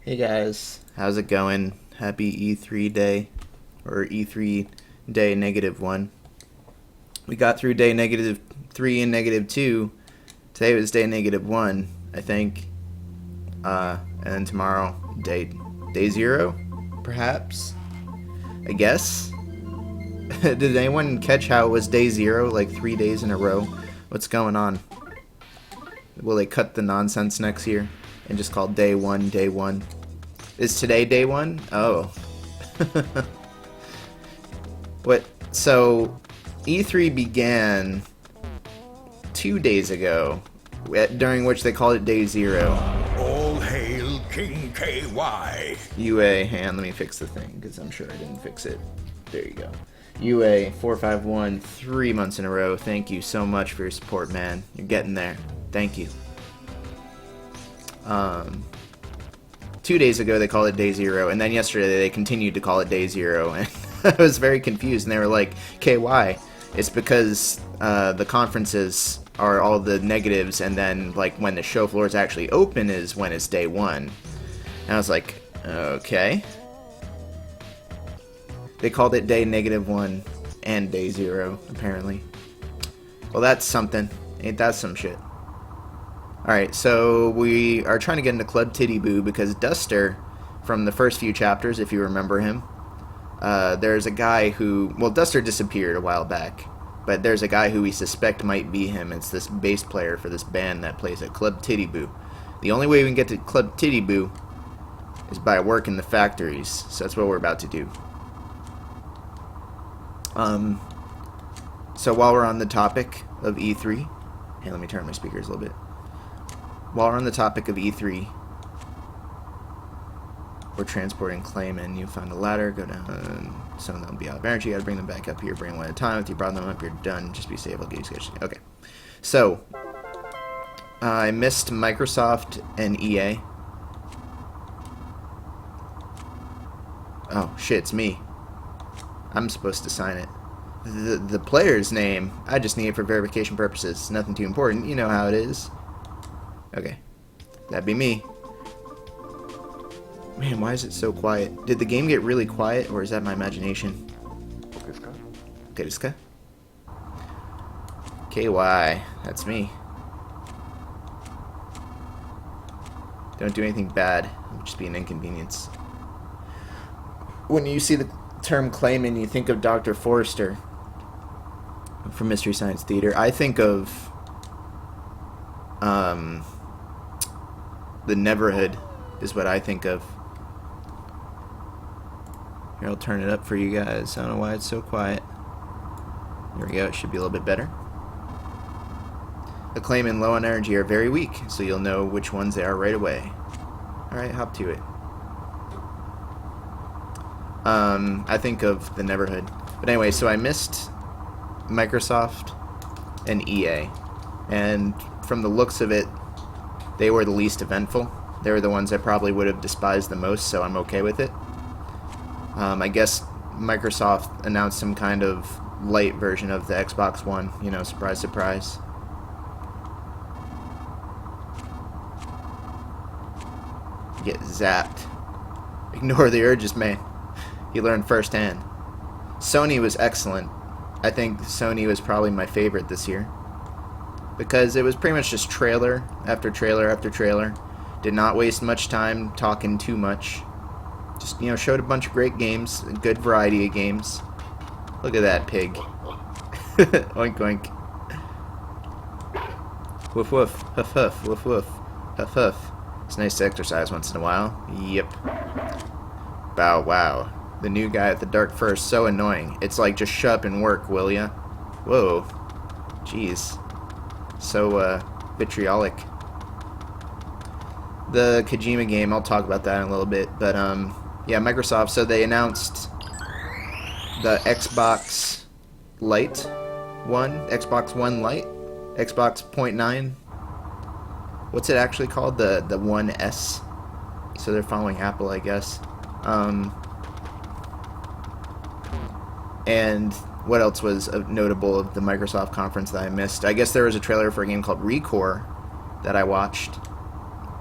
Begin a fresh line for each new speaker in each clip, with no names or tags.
Hey guys, how's it going? Happy E3 day, or E3 day -1. We got through day -3 and -2. Today was day -1, I think. And then tomorrow, day 0, perhaps? I guess? Did anyone catch how it was day 0, like 3 days in a row? What's going on? Will they cut the nonsense next year and just call day 1 day 1? Is today day 1? Oh. What? So, E3 began 2 days ago, during which they called it day 0.
All hail King KY.
UA, hang on, let me fix the thing, because I'm sure I didn't fix it. There you go. UA 451, 3 months in a row. Thank you so much for your support, man. You're getting there. Thank you. 2 days ago they called it day 0, and then yesterday they continued to call it day 0, and I was very confused, and they were like, KY, it's because the conferences are all the negatives, and then like when the show floor is actually open is when it's day 1. And I was like, okay. They called it day -1 and day 0, apparently. Well, that's something. Ain't that some shit? Alright, so we are trying to get into Club Titty because Duster, from the first few chapters, if you remember him, there's a guy who, well, Duster disappeared a while back, but there's a guy who we suspect might be him. It's this bass player for this band that plays at Club Titty. The only way we can get to Club Titty is by working the factories, so that's what we're about to do. So while we're on the topic of E3, hey, let me turn my speakers a little bit. While we're on the topic of E3, we're transporting claim, and you found a ladder, go down, some of them will be out of energy, you gotta bring them back up here, bring one at a time. If you brought them up, you're done, just be safe, I'll get you sketched. Okay, so, I missed Microsoft and EA. Oh, shit, it's me. I'm supposed to sign it. The player's name, I just need it for verification purposes, nothing too important, you know how it is. Okay, that'd be me. Man, why is it so quiet? Did the game get really quiet, or is that my imagination? Okay, KY, that's me. Don't do anything bad, it would just be an inconvenience. When you see the term claimant, you think of Dr. Forrester from Mystery Science Theater. I think of the Neverhood is what I think of. Here, I'll turn it up for you guys. I don't know why it's so quiet. There we go, it should be a little bit better. The claimant low on energy are very weak, so you'll know which ones they are right away. Alright, hop to it. I think of the Neverhood. But anyway, so I missed Microsoft and EA. And from the looks of it, they were the least eventful. They were the ones I probably would have despised the most, so I'm okay with it. I guess Microsoft announced some kind of light version of the Xbox One. You know, surprise, surprise. Get zapped. Ignore the urges, man. You learned firsthand. Sony was excellent. I think Sony was probably my favorite this year, because it was pretty much just trailer after trailer after trailer. Did not waste much time talking too much. Just, you know, showed a bunch of great games, a good variety of games. Look at that pig. Oink oink. Woof woof. Huff huff. Woof woof. Huff huff. It's nice to exercise once in a while. Yep. Bow wow. The new guy at the Dark First, so annoying. It's like, just shut up and work, will ya? Whoa. Jeez. So, vitriolic. The Kojima game, I'll talk about that in a little bit, but, yeah, Microsoft, so they announced the Xbox Lite one, Xbox One Lite, Xbox .9. What's it actually called? The One S. So they're following Apple, I guess. And what else was notable of the Microsoft conference that I missed? I guess there was a trailer for a game called Recore that I watched.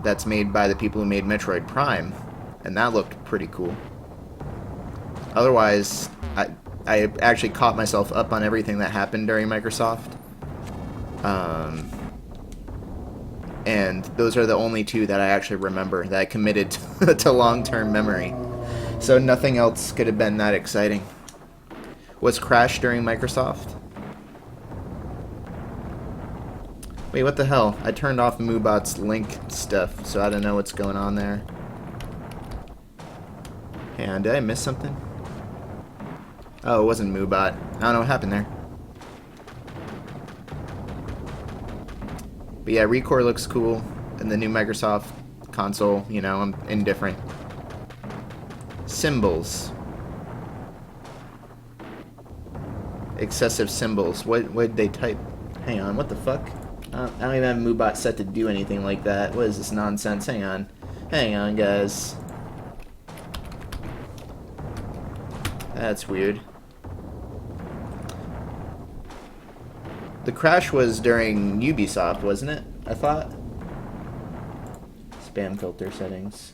That's made by the people who made Metroid Prime. and that looked pretty cool. Otherwise, I actually caught myself up on everything that happened during Microsoft. And those are the only two that I actually remember that I committed to long-term memory. So nothing else could have been that exciting. Was Crash during Microsoft? Wait, what the hell? I turned off Moobot's link stuff, so I don't know what's going on there. Hang on, did I miss something? Oh, it wasn't Moobot. I don't know what happened there. But yeah, Recore looks cool, and the new Microsoft console, you know, I'm indifferent. Symbols. Excessive symbols. What did they type? Hang on, what the fuck? I don't even have Moobot set to do anything like that. What is this nonsense? Hang on. Hang on, guys. That's weird. The crash was during Ubisoft, wasn't it? I thought. Spam filter settings.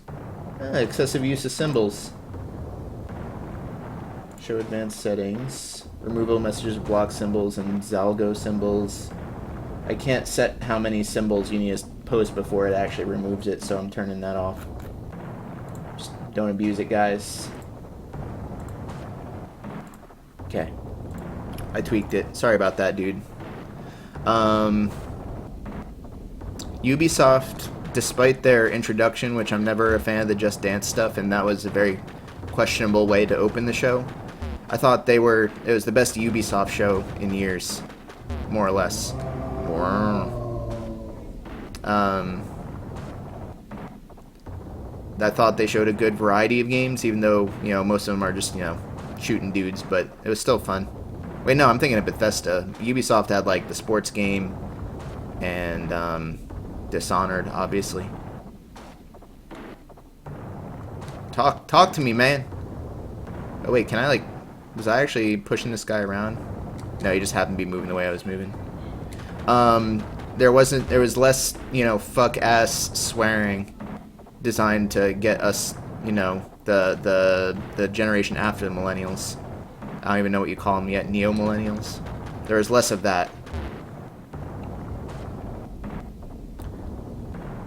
Excessive use of symbols. Show advanced settings. Removal messages, block symbols, and Zalgo symbols. I can't set how many symbols you need to post before it actually removes it, so I'm turning that off. Just don't abuse it, guys. Okay. I tweaked it. Sorry about that, dude. Ubisoft, despite their introduction, which I'm never a fan of the Just Dance stuff, and that was a very questionable way to open the show, I thought it was the best Ubisoft show in years, more or less. I thought they showed a good variety of games, even though, you know, most of them are just, you know, shooting dudes, but it was still fun. Wait, no, I'm thinking of Bethesda. Ubisoft had, like, the sports game and Dishonored, obviously. Talk to me, man. Oh, wait, can I, like... Was I actually pushing this guy around? No, he just happened to be moving the way I was moving. There was less, you know, fuck-ass swearing designed to get us, you know, the generation after the millennials. I don't even know what you call them yet, neo-millennials. There was less of that.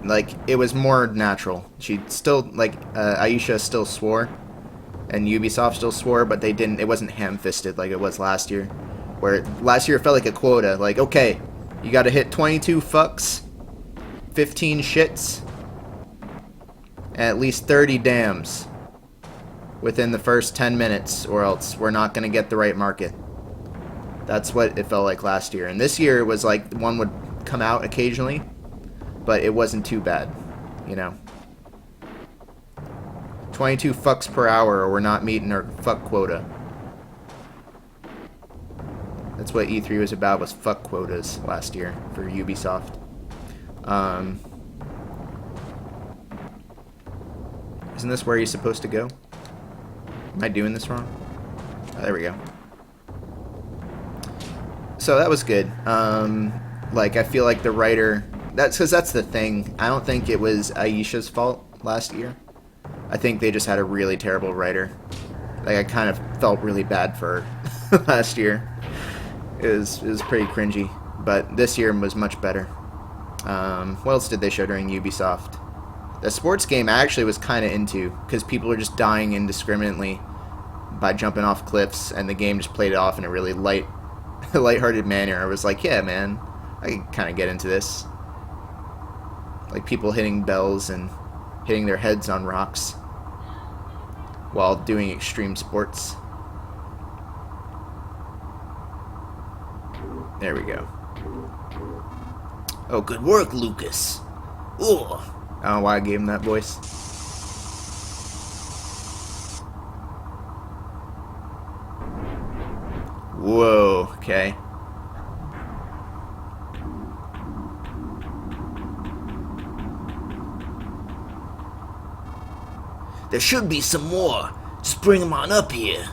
Like, it was more natural. She still, like, Aisha still swore, and Ubisoft still swore, but they didn't, it wasn't ham-fisted like it was last year. Where last year it felt like a quota, like, okay, you gotta hit 22 fucks, 15 shits, and at least 30 dams within the first 10 minutes, or else we're not going to get the right market. That's what it felt like last year. And this year it was like one would come out occasionally, but it wasn't too bad, you know. 22 fucks per hour, or we're not meeting our fuck quota. That's what E3 was about, was fuck quotas last year for Ubisoft. Isn't this where you're supposed to go? Am I doing this wrong? Oh, there we go. So that was good. Like, I feel like the writer... That's the thing. I don't think it was Aisha's fault last year. I think they just had a really terrible writer. Like, I kind of felt really bad for her last year. It was pretty cringy. But this year was much better. What else did they show during Ubisoft? The sports game I actually was kind of into, because people were just dying indiscriminately by jumping off cliffs, and the game just played it off in a really lighthearted manner. I was like, yeah, man, I can kind of get into this. Like people hitting bells and hitting their heads on rocks while doing extreme sports. There we go. Oh, good work, Lucas. Ugh. I don't know why I gave him that voice. Whoa, okay. There should be some more. Just bring them on up here.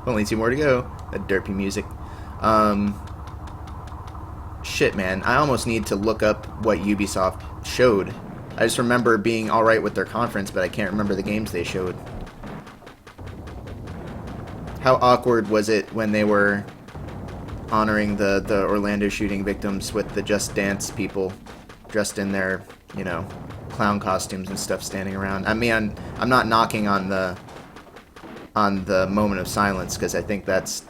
Only 2 more to go. That derpy music. shit, man. I almost need to look up what Ubisoft showed. I just remember being alright with their conference, but I can't remember the games they showed. How awkward was it when they were honoring the Orlando shooting victims with the Just Dance people dressed in their, you know, clown costumes and stuff standing around? I mean, I'm not knocking on the moment of silence, because I think that's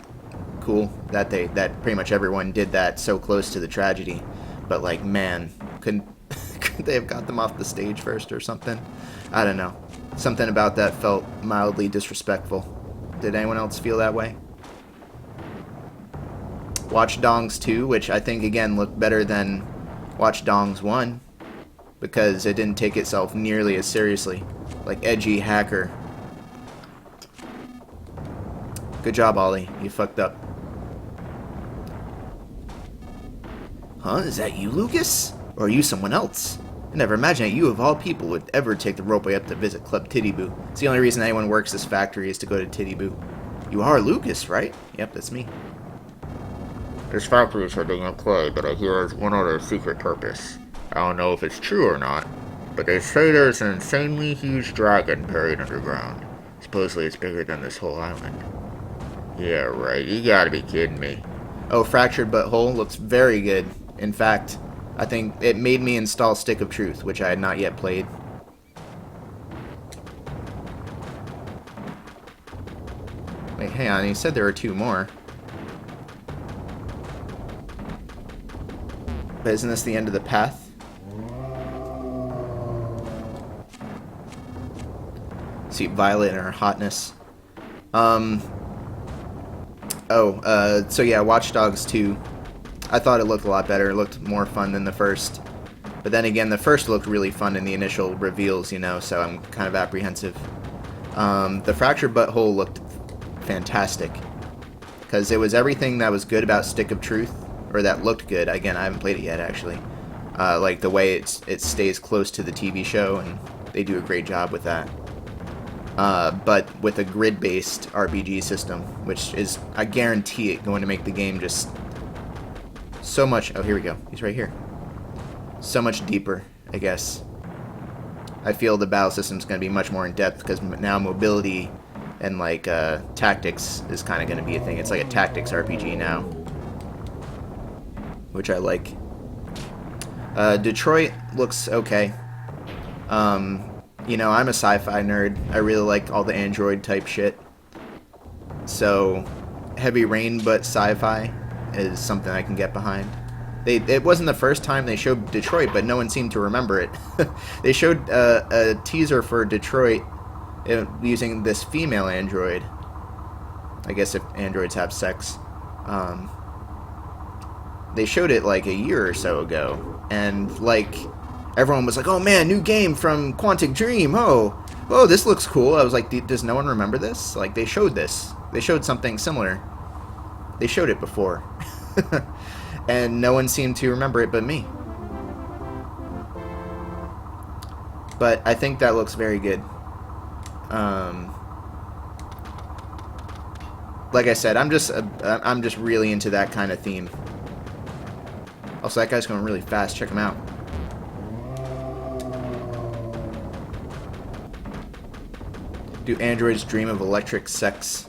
cool that pretty much everyone did that so close to the tragedy. But like, man, couldn't they have got them off the stage first or something? I don't know. Something about that felt mildly disrespectful. Did anyone else feel that way? Watch Dogs 2, which I think again looked better than Watch Dogs 1, because it didn't take itself nearly as seriously. Like edgy hacker. Good job, Ollie. You fucked up. Huh? Is that you, Lucas? Or are you someone else? I never imagined that you, of all people, would ever take the rope way up to visit Club Titty Boo. It's the only reason anyone works this factory is to go to Titty Boo. You are Lucas, right? Yep, that's me.
This factory is holding a clay, but I hear has one other secret purpose. I don't know if it's true or not, but they say there's an insanely huge dragon buried underground. Supposedly it's bigger than this whole island. Yeah, right. You gotta be kidding me.
Oh, Fractured Butthole looks very good. In fact, I think it made me install Stick of Truth, which I had not yet played. Wait, hang on, you said there were 2 more. But isn't this the end of the path? See Violet and her hotness. So yeah, Watch Dogs 2. I thought it looked a lot better. It looked more fun than the first. But then again, the first looked really fun in the initial reveals, you know, so I'm kind of apprehensive. The Fractured Butthole looked fantastic, because it was everything that was good about Stick of Truth, or that looked good. Again, I haven't played it yet, actually. Like the way it stays close to the TV show, and they do a great job with that. But with a grid-based RPG system, which is, I guarantee it, going to make the game just so much... Oh, here we go. He's right here. So much deeper, I guess. I feel the battle system's going to be much more in-depth, because now mobility and, like, tactics is kind of going to be a thing. It's like a tactics RPG now, which I like. Detroit looks okay. You know, I'm a sci-fi nerd. I really like all the Android type shit. So, Heavy Rain but sci-fi is something I can get behind. It wasn't the first time they showed Detroit, but no one seemed to remember it. They showed a teaser for Detroit using this female android. I guess if androids have sex. They showed it like a year or so ago, and like everyone was like, "Oh man, new game from Quantic Dream! Oh, this looks cool." I was like, "Does no one remember this? Like, they showed this. They showed something similar. They showed it before." And no one seemed to remember it but me. But I think that looks very good. Like I said, I'm just really into that kind of theme. Also, that guy's going really fast. Check him out. Do androids dream of electric sex?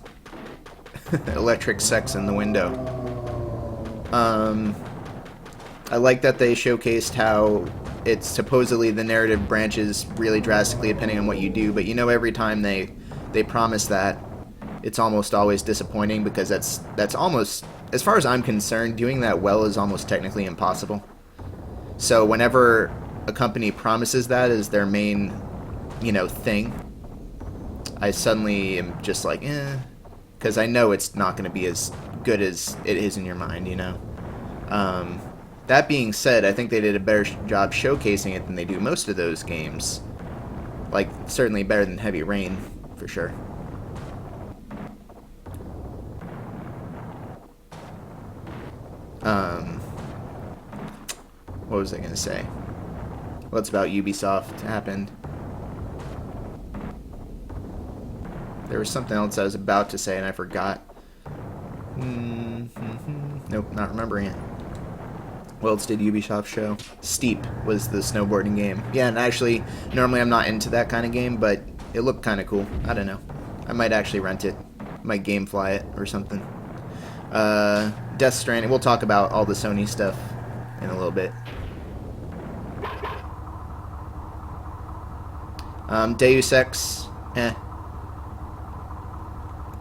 Electric sex in the window. I like that they showcased how it's supposedly the narrative branches really drastically depending on what you do, but you know, every time they promise that, it's almost always disappointing, because that's almost, as far as I'm concerned, doing that well is almost technically impossible. So whenever a company promises that as their main, you know, thing, I suddenly am just like, because I know it's not going to be as good as it is in your mind, you know. That being said, I think they did a better job showcasing it than they do most of those games. Like, certainly better than Heavy Rain, for sure. What was I going to say? What's about Ubisoft happened? There was something else I was about to say and I forgot. Nope, not remembering it. What else did Ubisoft show? Steep was the snowboarding game. Yeah, and actually, normally I'm not into that kind of game, but it looked kind of cool. I don't know. I might actually rent it. Might gamefly it or something. Death Stranding. We'll talk about all the Sony stuff in a little bit. Deus Ex.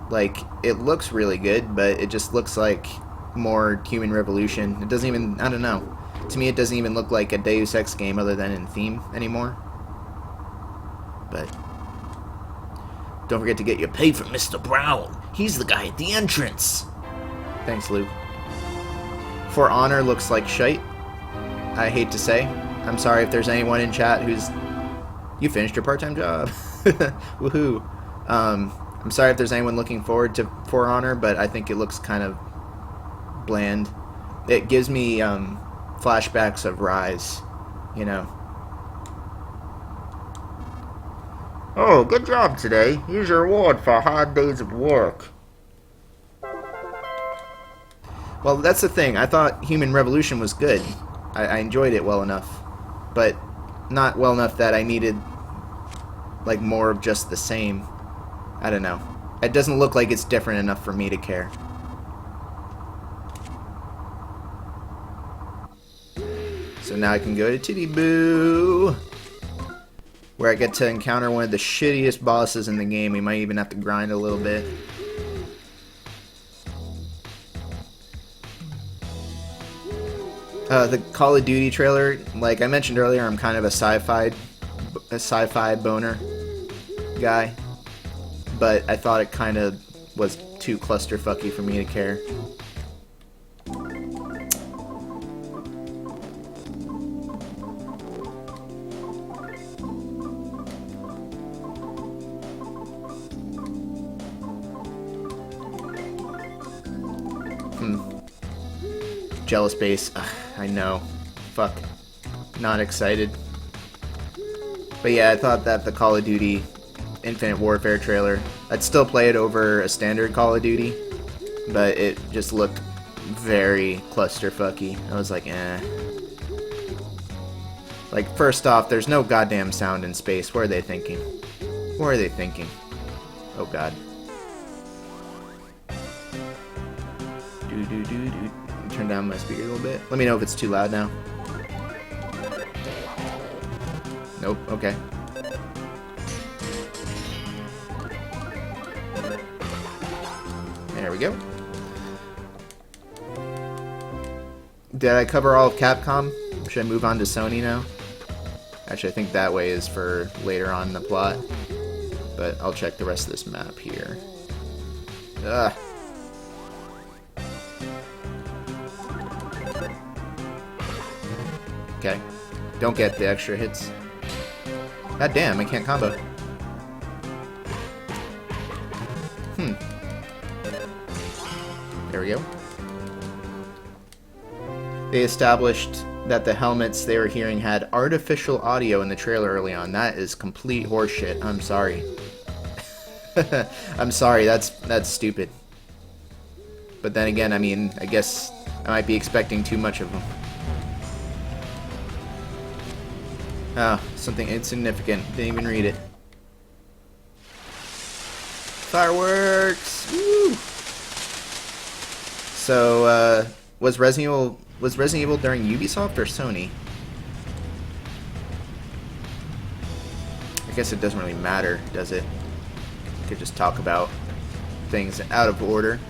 Like, it looks really good, but it just looks like more Human Revolution. It doesn't even, I don't know. To me, it doesn't even look like a Deus Ex game other than in theme anymore. But don't forget to get your pay from Mr. Brown. He's the guy at the entrance. Thanks, Lou. For Honor looks like shite. I hate to say. I'm sorry if there's anyone in chat who's... You finished your part-time job. Woohoo. I'm sorry if there's anyone looking forward to For Honor, but I think it looks kind of bland. It gives me flashbacks of Rise, you know.
Oh, good job today. Here's your reward for hard days of work.
Well, that's the thing. I thought Human Revolution was good. I enjoyed it well enough, but not well enough that I needed like more of just the same. I don't know. It doesn't look like it's different enough for me to care. So now I can go to Titty Boo, where I get to encounter one of the shittiest bosses in the game. We might even have to grind a little bit. The Call of Duty trailer, like I mentioned earlier, I'm kind of a sci-fi boner guy, but I thought it kind of was too clusterfucky for me to care. Jealous base. Ugh, I know. Fuck. Not excited. But yeah, I thought that the Call of Duty Infinite Warfare trailer, I'd still play it over a standard Call of Duty, but it just looked very clusterfucky. I was like, eh. Like, first off, there's no goddamn sound in space. What are they thinking? What are they thinking? Oh god. Do. Turn down my speaker a little bit. Let me know if it's too loud now. Nope, okay. There we go. Did I cover all of Capcom? Should I move on to Sony now? Actually, I think that way is for later on in the plot. But I'll check the rest of this map here. Ugh. Okay. Don't get the extra hits. God damn, I can't combo. There we go. They established that the helmets they were hearing had artificial audio in the trailer early on. That is complete horseshit. I'm sorry. I'm sorry, that's stupid. But then again, I mean, I guess I might be expecting too much of them. Oh, something insignificant. Didn't even read it. Fireworks! Woo! So, was Resident Evil during Ubisoft or Sony? I guess it doesn't really matter, does it? We could just talk about things out of order.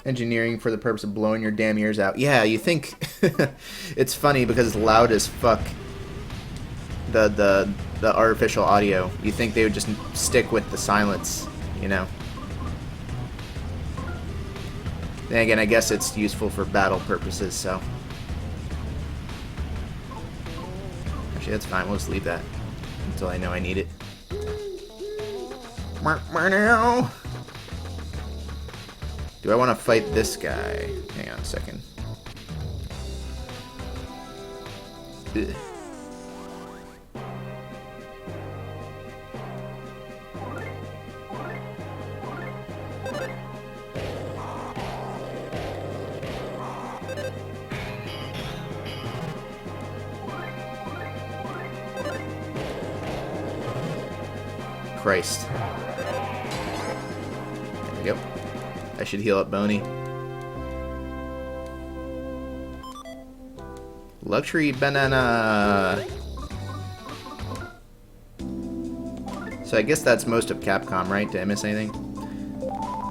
Engineering for the purpose of blowing your damn ears out. Yeah, you think it's funny because it's loud as fuck. The artificial audio. You think they would just stick with the silence, you know? Then again, I guess it's useful for battle purposes, so. Actually, that's fine. We'll just leave that until I know I need it. Do I want to fight this guy? Hang on a second. Ugh. Christ. There we go. I should heal up Boney. Luxury banana. So I guess that's most of Capcom, right? Did I miss anything?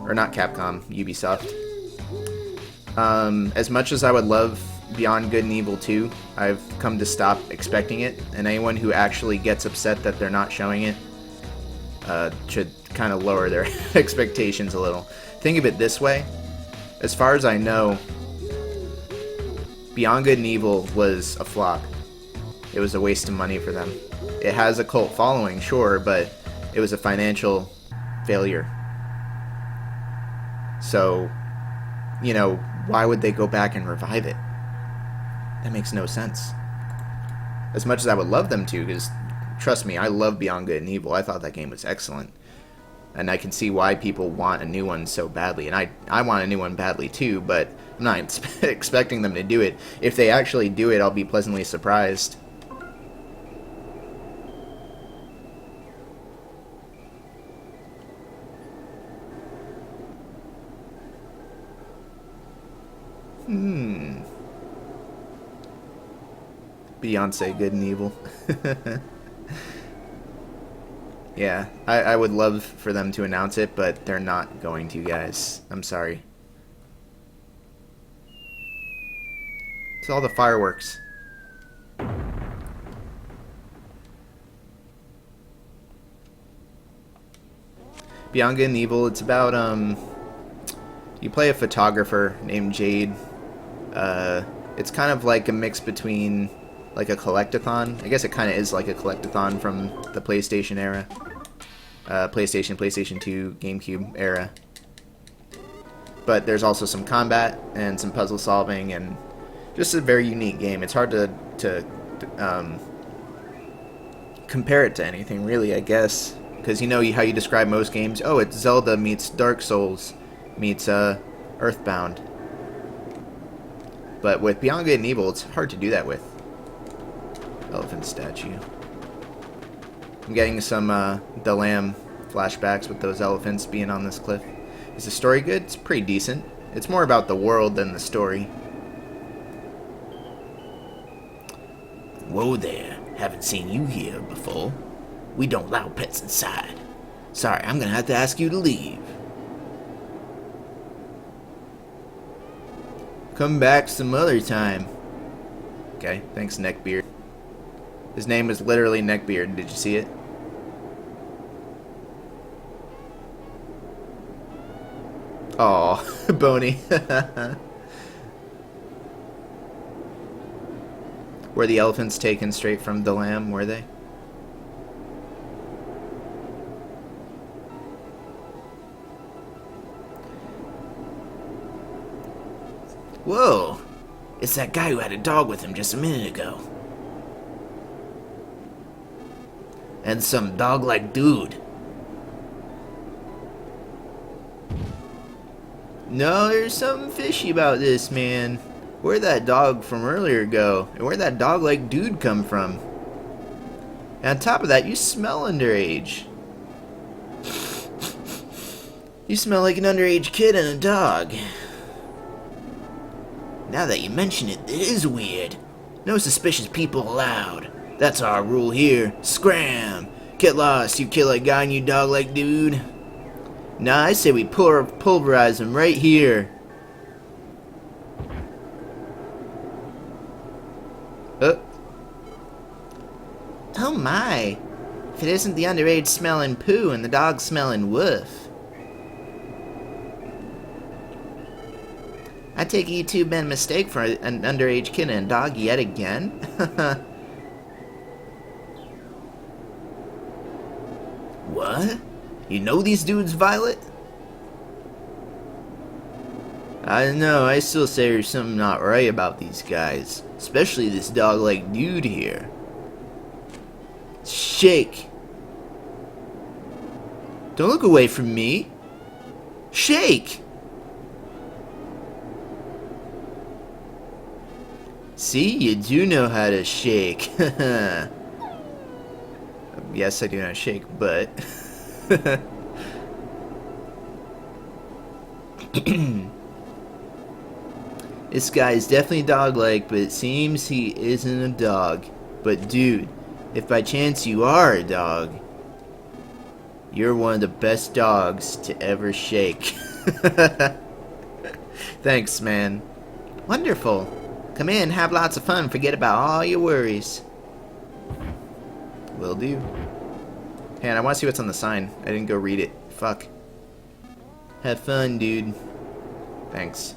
Or not Capcom, Ubisoft. As much as I would love Beyond Good and Evil 2, I've come to stop expecting it, and anyone who actually gets upset that they're not showing it should kind of lower their expectations a little. Think of it this way. As far as I know, Beyond Good and Evil was a flop. It was a waste of money for them. It has a cult following, sure, but it was a financial failure. So, you know, why would they go back and revive it? That makes no sense. As much as I would love them to, because, trust me, I love Beyond Good and Evil. I thought that game was excellent. And I can see why people want a new one so badly. And I want a new one badly too, but I'm not expecting them to do it. If they actually do it, I'll be pleasantly surprised. Beyonce Good and Evil. Yeah, I would love for them to announce it, but they're not going to, guys. I'm sorry. It's all the fireworks. Beyond Good and Evil, it's about, you play a photographer named Jade. It's kind of like a mix between like a collectathon. I guess it kind of is like a collectathon from the PlayStation era. PlayStation 2, GameCube era. But there's also some combat and some puzzle solving and just a very unique game. It's hard to compare it to anything, really, I guess. Because you know how you describe most games? Oh, it's Zelda meets Dark Souls meets Earthbound. But with Beyond Good and Evil, it's hard to do that with. Elephant statue. I'm getting some The Lamb flashbacks with those elephants being on this cliff. Is the story good? It's pretty decent. It's more about the world than the story.
Whoa there. Haven't seen you here before. We don't allow pets inside. Sorry, I'm gonna have to ask you to leave.
Come back some other time. Okay, thanks, Neckbeard. His name is literally Neckbeard. Did you see it? Aw, Boney. Were the elephants taken straight from the lamb, were they?
Whoa! It's that guy who had a dog with him just a minute ago. And some dog-like dude.
No, there's something fishy about this, man. Where'd that dog from earlier go? And where'd that dog-like dude come from? And on top of that, you smell underage. You smell like an underage kid and a dog.
Now that you mention it, it is weird. No suspicious people allowed. That's our rule here. Scram! Get lost, you kill a guy and you dog-like dude.
Nah, I say we pulverize him right here. Oh my. If it isn't the underage smelling poo and the dog smelling woof. I take it you two been mistake for an underage kid and a dog yet again?
What? You know these dudes, Violet?
I don't know, I still say there's something not right about these guys. Especially this dog-like dude here. Shake! Don't look away from me! Shake! See, you do know how to shake. Yes, I do know how to shake, but... This guy is definitely dog-like, but it seems he isn't a dog. But dude, if by chance you are a dog, you're one of the best dogs to ever shake. Thanks, man. Wonderful. Come in, have lots of fun, forget about all your worries. Will do. Hey, and I want to see what's on the sign. I didn't go read it. Fuck. Have fun, dude. Thanks.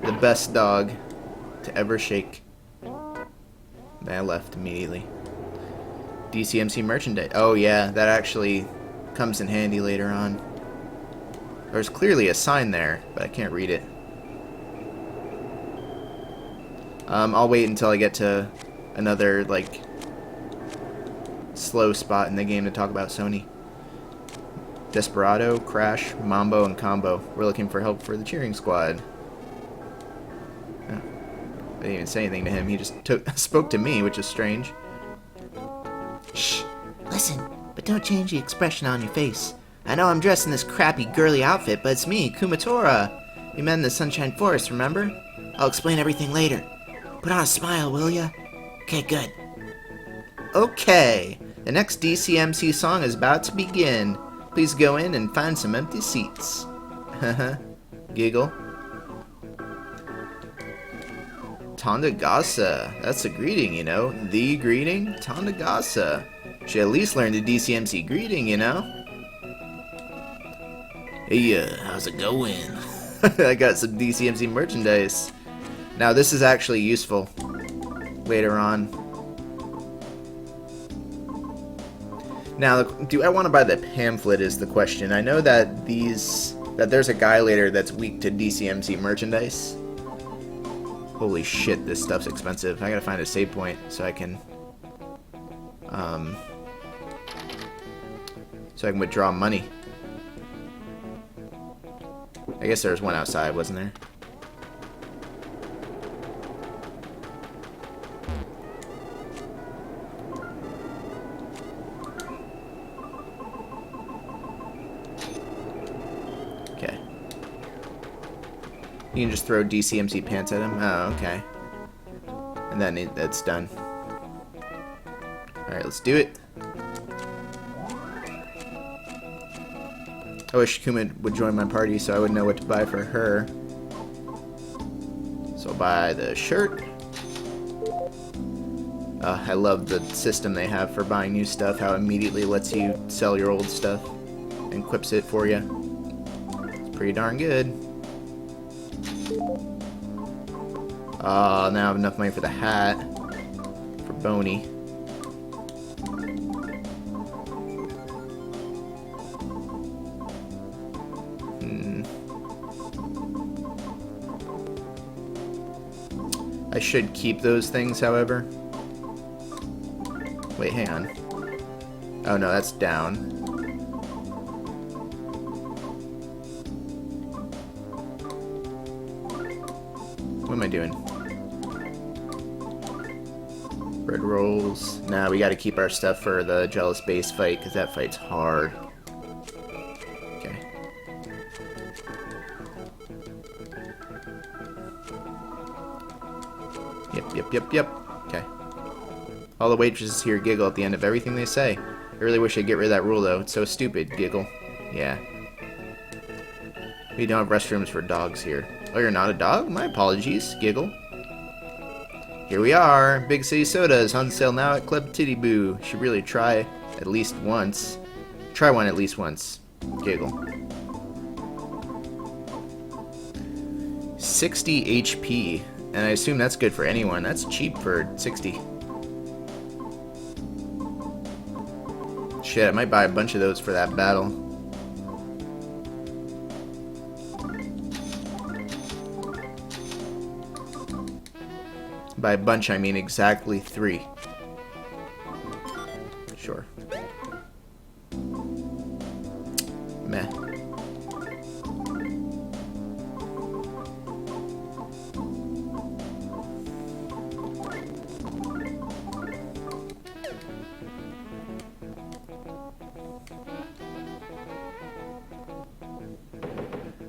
The best dog to ever shake. Then I left immediately. DCMC merchandise. Oh yeah, that actually comes in handy later on. There's clearly a sign there, but I can't read it. I'll wait until I get to another, like, slow spot in the game to talk about Sony. Desperado, Crash, Mambo, and Combo. We're looking for help for the cheering squad. Oh, I didn't even say anything to him. He just spoke to me, which is strange.
Shh. Listen, but don't change the expression on your face. I know I'm dressed in this crappy girly outfit, but it's me, Kumatora. We met in the Sunshine Forest, remember? I'll explain everything later. Put on a smile, will ya? Okay, good.
Okay, the next DCMC song is about to begin. Please go in and find some empty seats. Haha. Giggle. Tandagasa. That's a greeting, you know. The greeting? Tandagasa. Should at least learn the DCMC greeting, you know.
Hey, how's it going?
I got some DCMC merchandise. Now this is actually useful later on. Now, do I want to buy the pamphlet is the question. I know that there's a guy later that's weak to DCMC merchandise. Holy shit, this stuff's expensive. I gotta find a save point so I can withdraw money. I guess there was one outside, wasn't there? Okay. You can just throw DCMC pants at him? Oh, okay. And then that's done. Alright, let's do it. I wish Kuma would join my party so I would know what to buy for her. So I'll buy the shirt. I love the system they have for buying new stuff, how it immediately lets you sell your old stuff and quips it for you. It's pretty darn good. Now I have enough money for the hat. For Boney. I should keep those things, however. Wait, hang on. Oh no, that's down. What am I doing? Red rolls. Nah, we gotta keep our stuff for the Jealous Base fight, because that fight's hard. Okay. Yep. Okay. All the waitresses here giggle at the end of everything they say. I really wish I'd get rid of that rule, though. It's so stupid. Giggle. Yeah. We don't have restrooms for dogs here. Oh, you're not a dog? My apologies. Giggle. Here we are. Big City Sodas on sale now at Club Titty Boo. Should really try at least once. Try one at least once. Giggle. 60 HP. And I assume that's good for anyone. That's cheap for 60. Shit, I might buy a bunch of those for that battle. By a bunch, I mean exactly 3. Sure. Meh.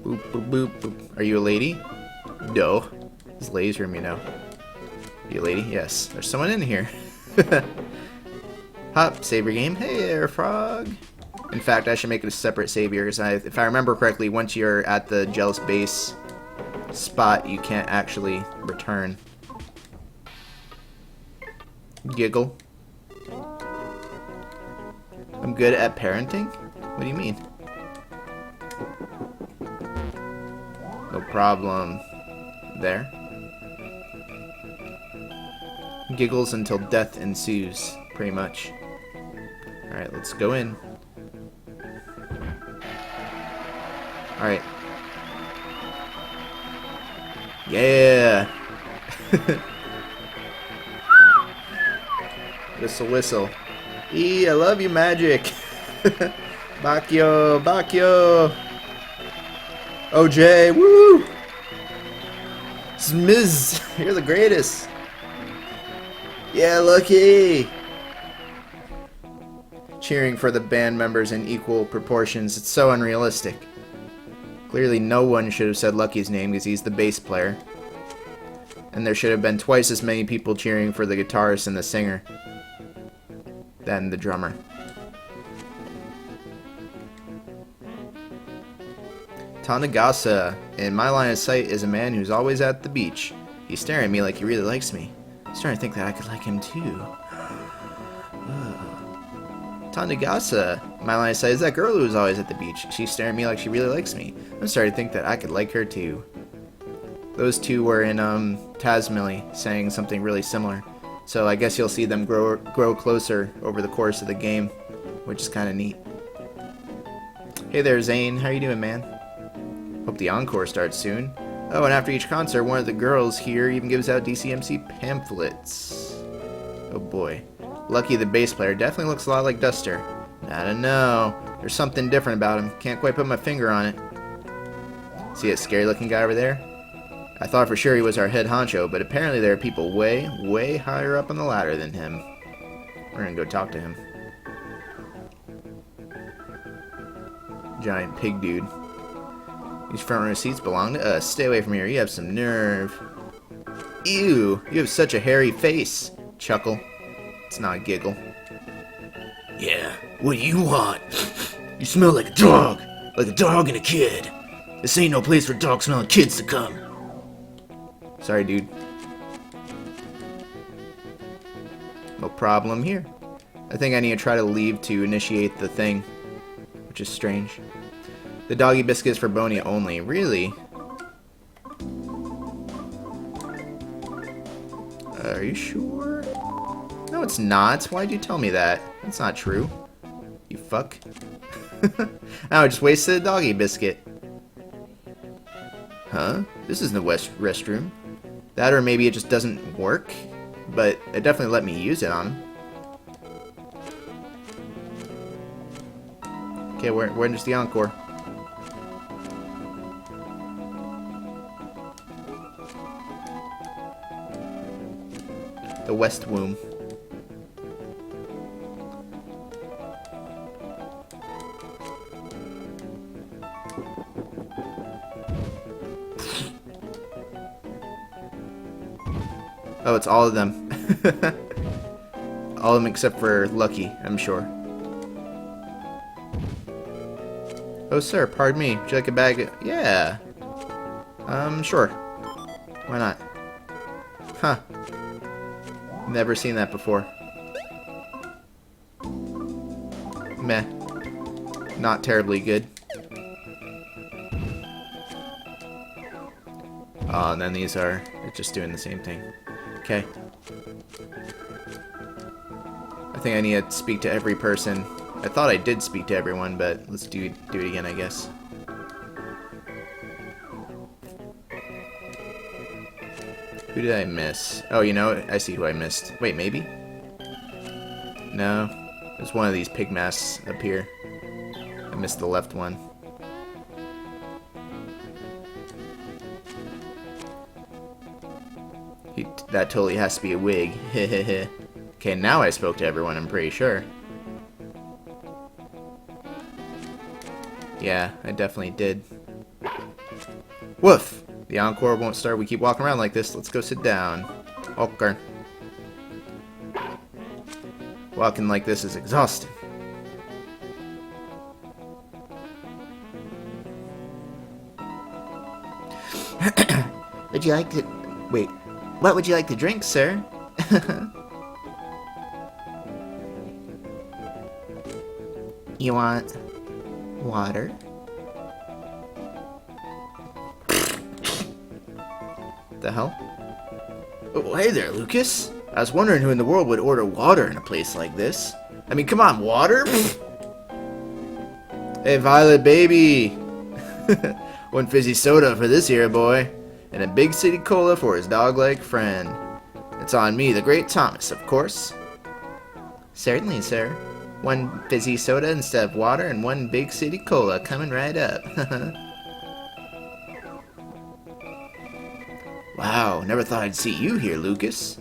Boop, boop, boop, boop. Are you a lady? No. He's lasering me now. Are you a lady? Yes. There's someone in here. Hop, save your game. Hey there, frog. In fact, I should make it a separate save here, because if I remember correctly, once you're at the Jealous Base spot, you can't actually return. Giggle. I'm good at parenting? What do you mean? No problem. There. Giggles until death ensues, pretty much. Alright, let's go in. Alright. Yeah! Whistle, whistle. I love you, magic! Bakyo, Bakyo! OJ, woo! Smiz, you're the greatest! Yeah, Lucky! Cheering for the band members in equal proportions. It's so unrealistic. Clearly no one should have said Lucky's name because he's the bass player. And there should have been twice as many people cheering for the guitarist and the singer than the drummer. Tanagasa. In my line of sight is a man who's always at the beach. He's staring at me like he really likes me. I'm starting to think that I could like him too. Tanagasa. My line of sight is that girl who's always at the beach. She's staring at me like she really likes me. I'm starting to think that I could like her too. Those two were in Tasmily saying something really similar. So I guess you'll see them grow closer over the course of the game, which is kind of neat. Hey there, Zane. How you doing, man? Hope the encore starts soon. Oh, and after each concert, one of the girls here even gives out DCMC pamphlets. Oh boy. Lucky the bass player definitely looks a lot like Duster. I don't know. There's something different about him. Can't quite put my finger on it. See that scary looking guy over there? I thought for sure he was our head honcho, but apparently there are people way, way higher up on the ladder than him. We're gonna go talk to him. Giant pig dude. These front row seats belong to us. Stay away from here. You have some nerve. Ew, you have such a hairy face. Chuckle. It's not a giggle.
Yeah, what do you want? You smell like a dog and a kid. This ain't no place for dog-smelling kids to come.
Sorry, dude. No problem here. I think I need to try to leave to initiate the thing, which is strange. The doggy biscuits for Boney only. Really? Are you sure? No, it's not. Why'd you tell me that? That's not true. You fuck. Now I just wasted a doggy biscuit. Huh? This isn't the restroom. That or maybe it just doesn't work? But it definitely let me use it on him. Okay, where's the encore? The West Womb. Oh, it's all of them. All of them except for Lucky, I'm sure. Oh, sir, pardon me. Would you like a bag? Yeah. Sure. Why not? Huh. Never seen that before. Meh. Not terribly good. Oh, and then these are just doing the same thing. Okay. I think I need to speak to every person. I thought I did speak to everyone, but let's do it again, I guess. Who did I miss? Oh, you know, I see who I missed. Wait, maybe? No. There's one of these pig masks up here. I missed the left one. That totally has to be a wig. Hehehe. Okay, now I spoke to everyone, I'm pretty sure. Yeah, I definitely did. Woof! The encore won't start. We keep walking around like this. Let's go sit down. Okay. Walking like this is exhausting.
Would you like to... Wait, what would you like to drink, sir? You want water?
The hell? Oh, hey there, Lucas. I was wondering who in the world would order water in a place like this. I mean, come on, water? Hey, Violet baby. One fizzy soda for this here boy. And a big city cola for his dog-like friend. It's on me, the great Thomas, of course.
Certainly, sir. One fizzy soda instead of water and one big city cola coming right up.
Wow, never thought I'd see you here, Lucas.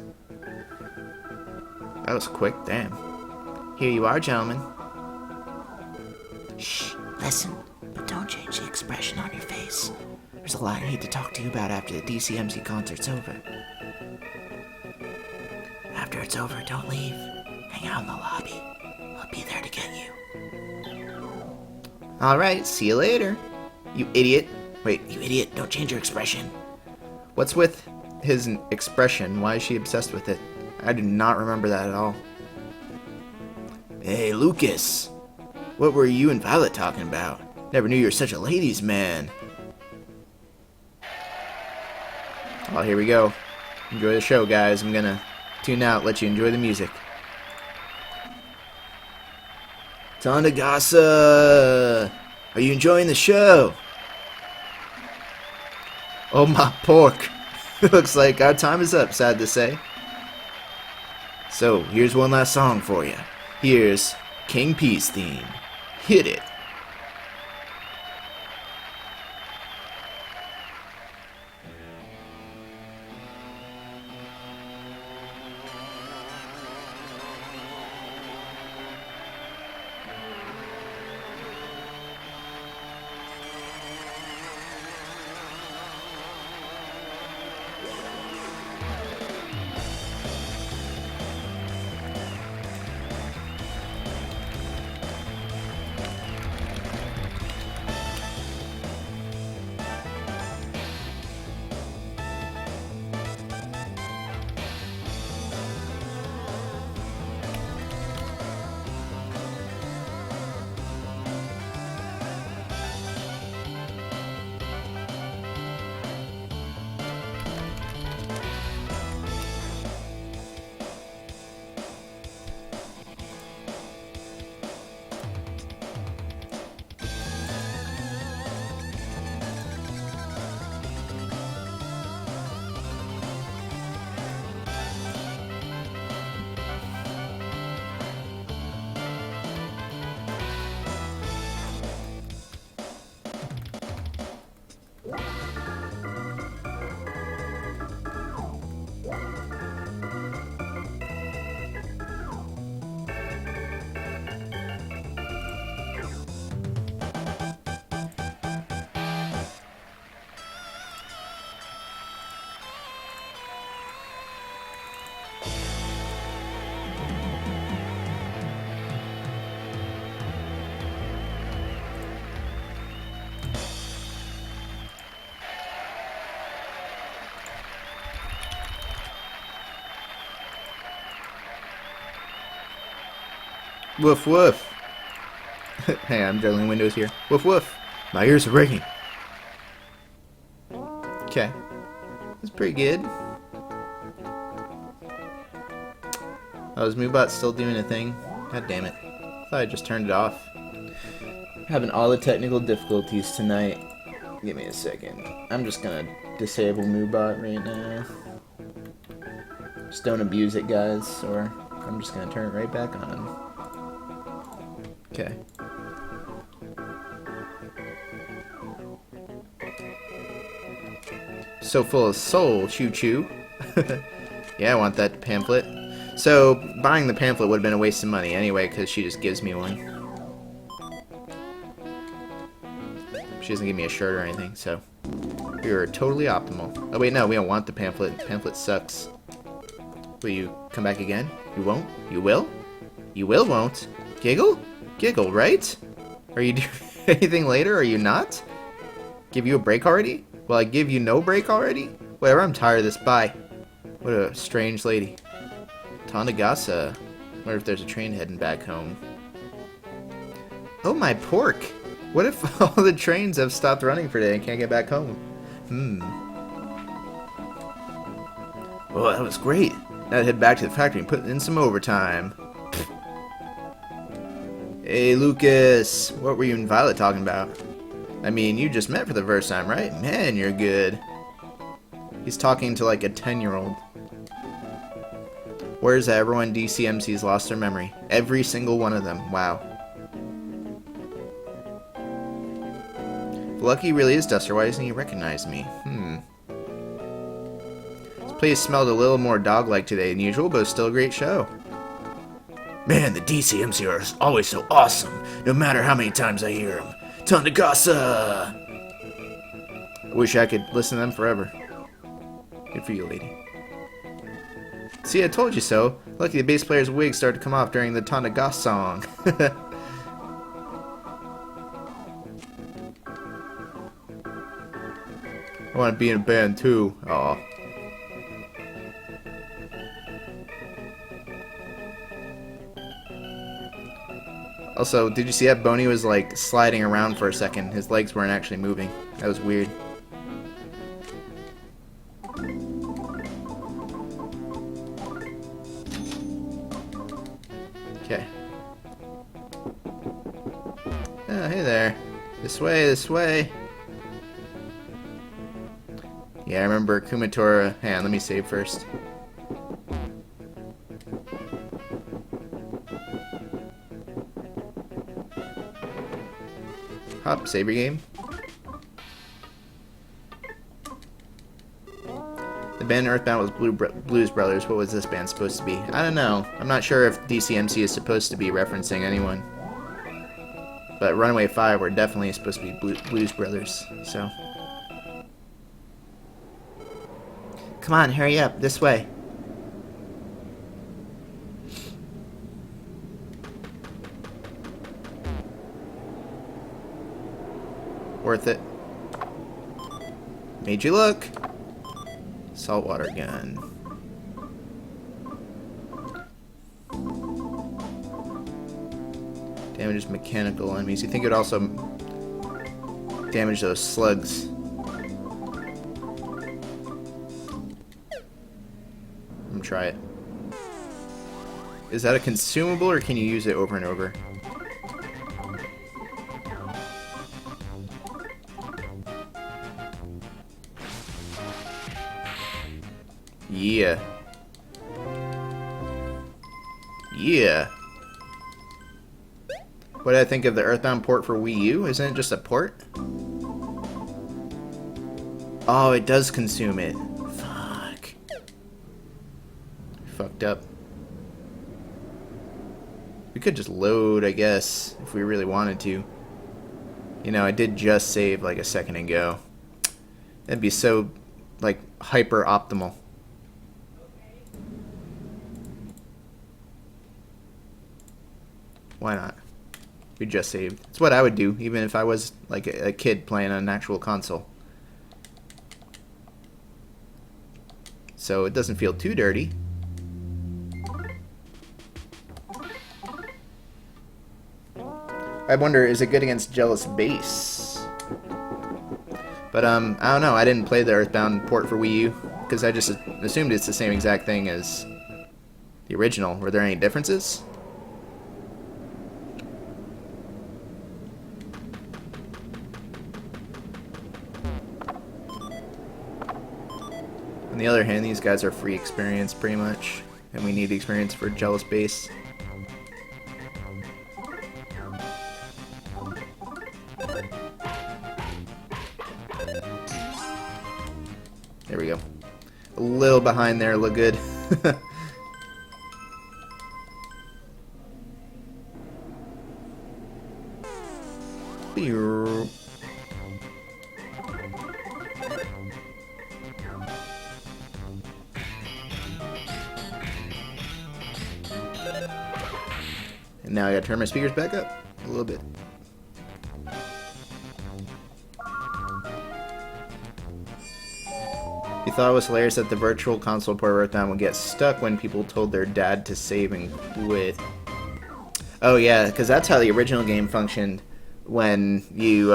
That was quick, damn.
Here you are, gentlemen.
Shh, listen, but don't change the expression on your face. There's a lot I need to talk to you about after the DCMC concert's over. After it's over, don't leave. Hang out in the lobby. I'll be there to get you.
Alright, see you later. You idiot.
Wait, you idiot, don't change your expression.
What's with his expression? Why is she obsessed with it? I do not remember that at all. Hey, Lucas. What were you and Violet talking about? Never knew you were such a ladies' man. Oh, here we go. Enjoy the show, guys. I'm gonna tune out, let you enjoy the music. Tandagasa! Are you enjoying the show? Oh my pork. Looks like our time is up, sad to say. So, here's one last song for you. Here's King P's theme. Hit it. Woof woof. Hey, I'm juggling windows here. Woof woof. My ears are ringing. Okay. That's pretty good. Oh, is Moobot still doing a thing? God damn it. I thought I just turned it off. Having all the technical difficulties tonight. Give me a second. I'm just gonna disable Moobot right now. Just don't abuse it, guys, or I'm just gonna turn it right back on. Okay. So full of soul, choo choo. Yeah, I want that pamphlet. So, buying the pamphlet would have been a waste of money anyway, because she just gives me one. She doesn't give me a shirt or anything, so we are totally optimal. Oh wait, no, we don't want the pamphlet. Pamphlet sucks. Will you come back again? You won't? You will? You will, won't? Giggle? Giggle, right? Are you doing anything later? Are you not? Give you a break already? Will I give you no break already? Whatever, I'm tired of this. Bye. What a strange lady. Tandagasa. Wonder if there's a train heading back home. Oh, my pork. What if all the trains have stopped running for today and can't get back home? Well, that was great. Now I'd head back to the factory and put in some overtime. Hey, Lucas. What were you and Violet talking about? I mean, you just met for the first time, right? Man, you're good. He's talking to like a 10-year-old. Where's everyone? DCMC's lost their memory. Every single one of them. Wow. If Lucky really is Duster, why doesn't he recognize me? This place smelled a little more dog-like today than usual, but it's still a great show.
Man, the DCMC are always so awesome, no matter how many times I hear them. Tandagasa!
I wish I could listen to them forever. Good for you, lady. See, I told you so. Lucky the bass player's wig started to come off during the Tandagasa song. I want to be in a band too. Aw. Also, did you see that Boney was like sliding around for a second? His legs weren't actually moving. That was weird. Okay. Oh, hey there. This way, this way. Yeah, I remember Kumatora. Hang on, let me save first. Hop, save your game. The band Earthbound was Blues Brothers. What was this band supposed to be? I don't know. I'm not sure if DCMC is supposed to be referencing anyone. But Runaway 5 were definitely supposed to be Blues Brothers, so.
Come on, hurry up. This way.
Worth it. Made you look. Saltwater gun. Damages mechanical enemies. You think it would also damage those slugs? I'm gonna try it. Is that a consumable or can you use it over and over? Yeah. Yeah. What did I think of the Earthbound port for Wii U? Isn't it just a port? Oh, it does consume it. Fuck. Fucked up. We could just load, I guess, if we really wanted to. You know, I did just save like a second ago. That'd be so, like, hyper optimal. Why not? We just saved. It's what I would do, even if I was like a kid playing on an actual console. So it doesn't feel too dirty. I wonder, is it good against Jealous Bass? But I don't know. I didn't play the Earthbound port for Wii U because I just assumed it's the same exact thing as the original. Were there any differences? On the other hand, these guys are free experience pretty much, and we need experience for Jealous Bass. There we go. A little behind there, look good. And now I gotta turn my speakers back up a little bit. You thought it was hilarious that the virtual console port of Earthbound would get stuck when people told their dad to save and quit. Oh yeah, because that's how the original game functioned. When you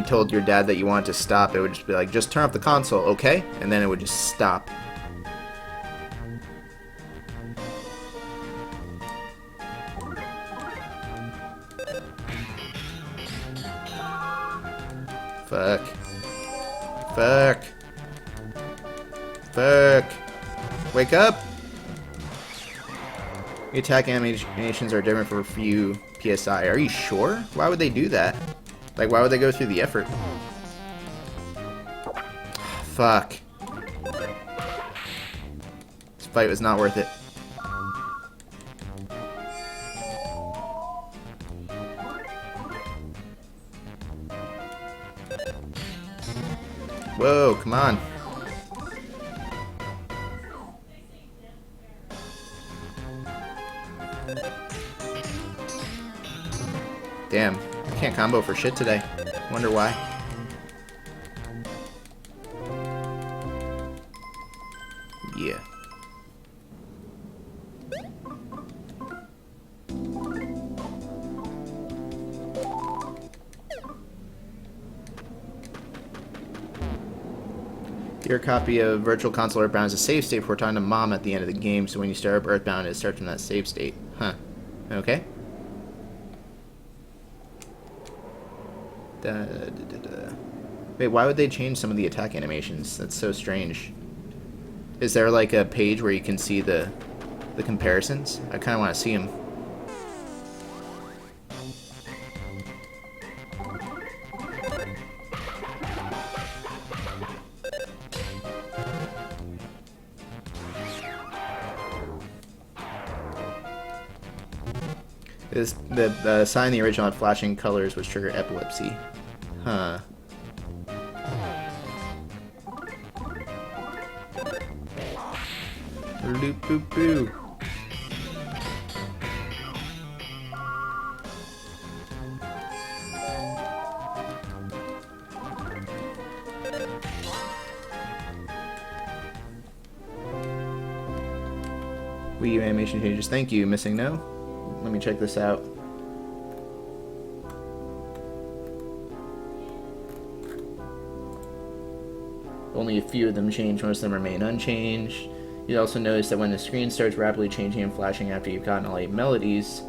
told your dad that you wanted to stop, it would just be like, just turn off the console, okay? And then it would just stop. Fuck. Fuck. Fuck. Wake up! The attack animations are different for a few PSI. Are you sure? Why would they do that? Like, why would they go through the effort? Fuck. This fight was not worth it. Whoa, come on. Damn, I can't combo for shit today. Wonder why. Yeah. Your copy of Virtual Console Earthbound is a save state before talking to Mom at the end of the game, so when you start up Earthbound, it starts from that save state. Huh. Okay. Wait, why would they change some of the attack animations? That's so strange. Is there like a page where you can see the comparisons? I kind of want to see them. The sign in the original had flashing colors which trigger epilepsy. Huh. Loop boop boo. Wii U animation changes. Thank you, Missing No. Let me check this out. Only a few of them change, most of them remain unchanged. You'll also notice that when the screen starts rapidly changing and flashing after you've gotten all 8 melodies,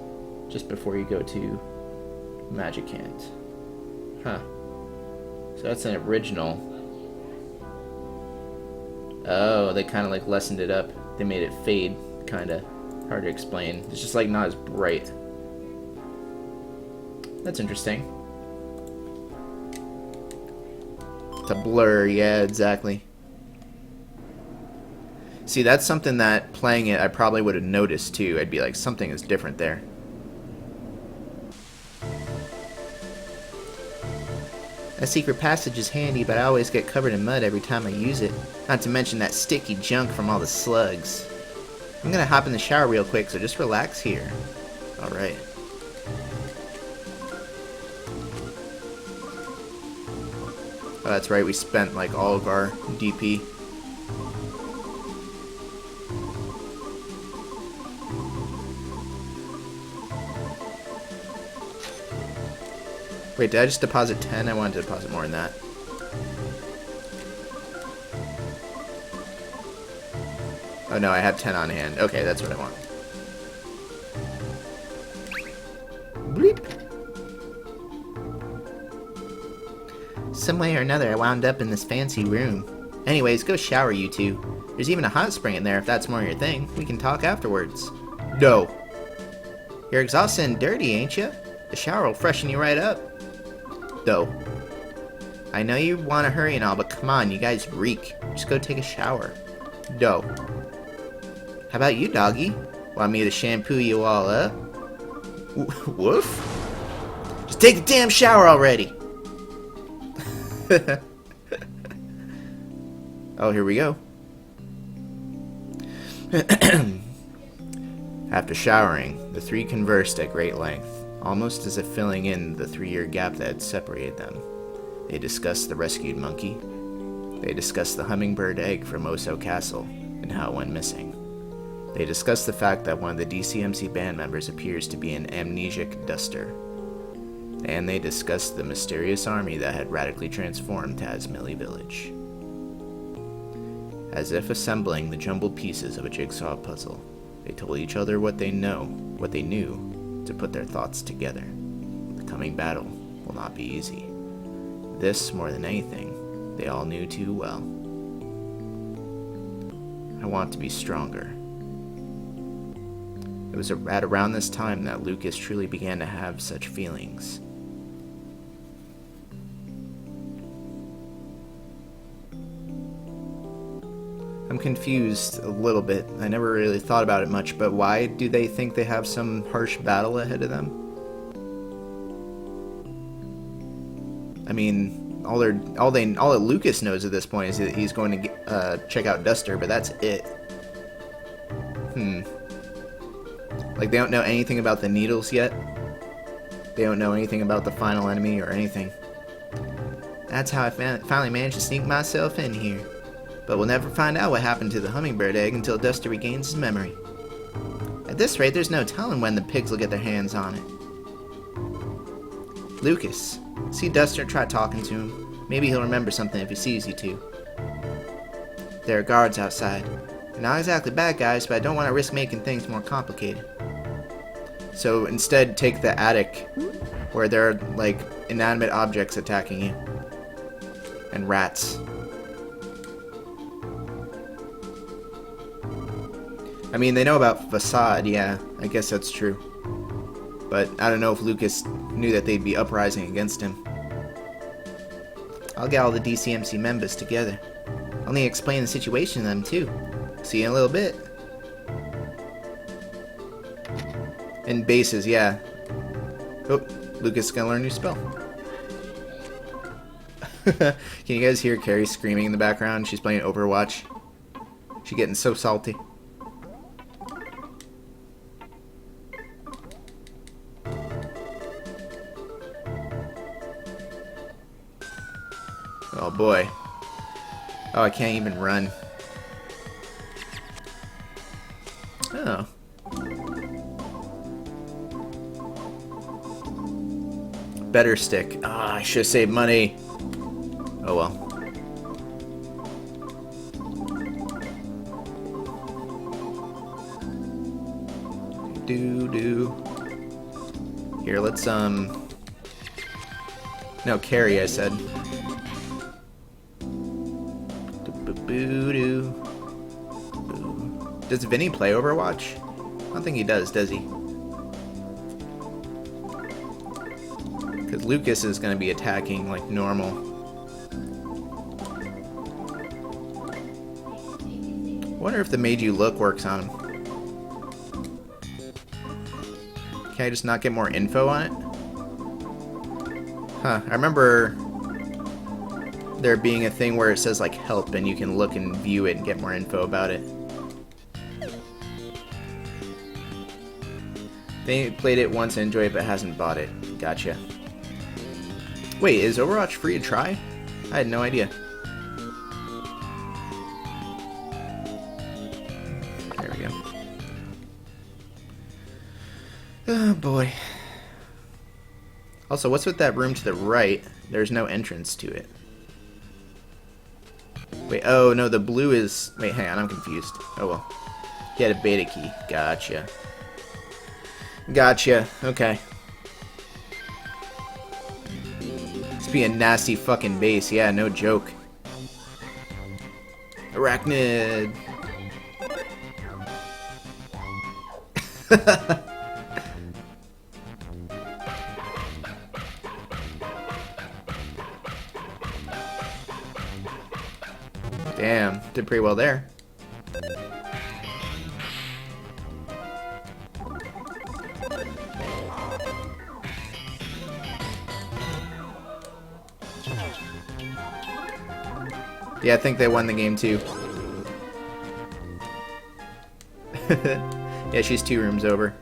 just before you go to Magic Hand. Huh. So that's an original. Oh, they kind of like lessened it up. They made it fade, kind of. Hard to explain. It's just like not as bright. That's interesting. It's a blur, yeah, exactly. See, that's something that playing it I probably would have noticed too. I'd be like, something is different there. A secret passage is handy, but I always get covered in mud every time I use it. Not to mention that sticky junk from all the slugs. I'm gonna hop in the shower real quick, so just relax here. Alright. Oh, that's right, we spent like all of our DP. Wait, did I just deposit 10? I wanted to deposit more than that. Oh no, I have 10 on hand. Okay, that's what I want. Bleep. Some way or another, I wound up in this fancy room. Anyways, go shower, you two. There's even a hot spring in there if that's more your thing. We can talk afterwards. No. You're exhausted and dirty, ain't you? The shower will freshen you right up. Though. I know you want to hurry and all, but come on, you guys reek. Just go take a shower. Dough. How about you, doggy? Want me to shampoo you all up? Woof? Just take a damn shower already! Oh, here we go. After showering, the three conversed at great length, almost as if filling in the 3-year gap that had separated them. They discussed the rescued monkey. They discussed the hummingbird egg from Oso Castle and how it went missing. They discussed the fact that one of the DCMC band members appears to be an amnesiac duster. And they discussed the mysterious army that had radically transformed Tazmily Village. As if assembling the jumbled pieces of a jigsaw puzzle, they told each other what they knew, to put their thoughts together. The coming battle will not be easy. This, more than anything, they all knew too well. I want to be stronger. It was at around this time that Lucas truly began to have such feelings. I'm confused a little bit. I never really thought about it much, but why do they think they have some harsh battle ahead of them? I mean, all that Lucas knows at this point is that he's going to check out Duster, but that's it. Like, they don't know anything about the needles yet. They don't know anything about the final enemy or anything. That's how I finally managed to sneak myself in here. But we'll never find out what happened to the hummingbird egg until Duster regains his memory. At this rate, there's no telling when the pigs will get their hands on it. Lucas, see Duster, try talking to him. Maybe he'll remember something if he sees you two. There are guards outside. They're not exactly bad guys, but I don't want to risk making things more complicated. So instead, take the attic, where there are, like, inanimate objects attacking you. And rats. I mean, they know about Facade, yeah, I guess that's true. But I don't know if Lucas knew that they'd be uprising against him. I'll get all the DCMC members together. I'll need to explain the situation to them, too. See you in a little bit. And bases, yeah. Oh, Lucas is gonna learn a new spell. Can you guys hear Carrie screaming in the background? She's playing Overwatch. She's getting so salty. Oh boy. Oh, I can't even run. Oh. Better stick. Ah, I should have saved money. Oh well. Here, let's no, carry, I said. Does Vinny play Overwatch? I don't think he does he? Because Lucas is going to be attacking like normal. Wonder if the Made You Look works on him. Can I just not get more info on it? Huh, I remember there being a thing where it says like help and you can look and view it and get more info about it. They played it once and enjoyed it but hasn't bought it. Gotcha. Wait, is Overwatch free to try? I had no idea. There we go. Oh boy. Also, what's with that room to the right? There's no entrance to it. Wait, oh no, the blue is... Wait, hang on, I'm confused. Oh well. He had a beta key. Gotcha. Gotcha. Okay. This be a nasty fucking base. Yeah, no joke. Arachnid. Damn, did pretty well there. Yeah, I think they won the game too. Yeah, she's 2 rooms over.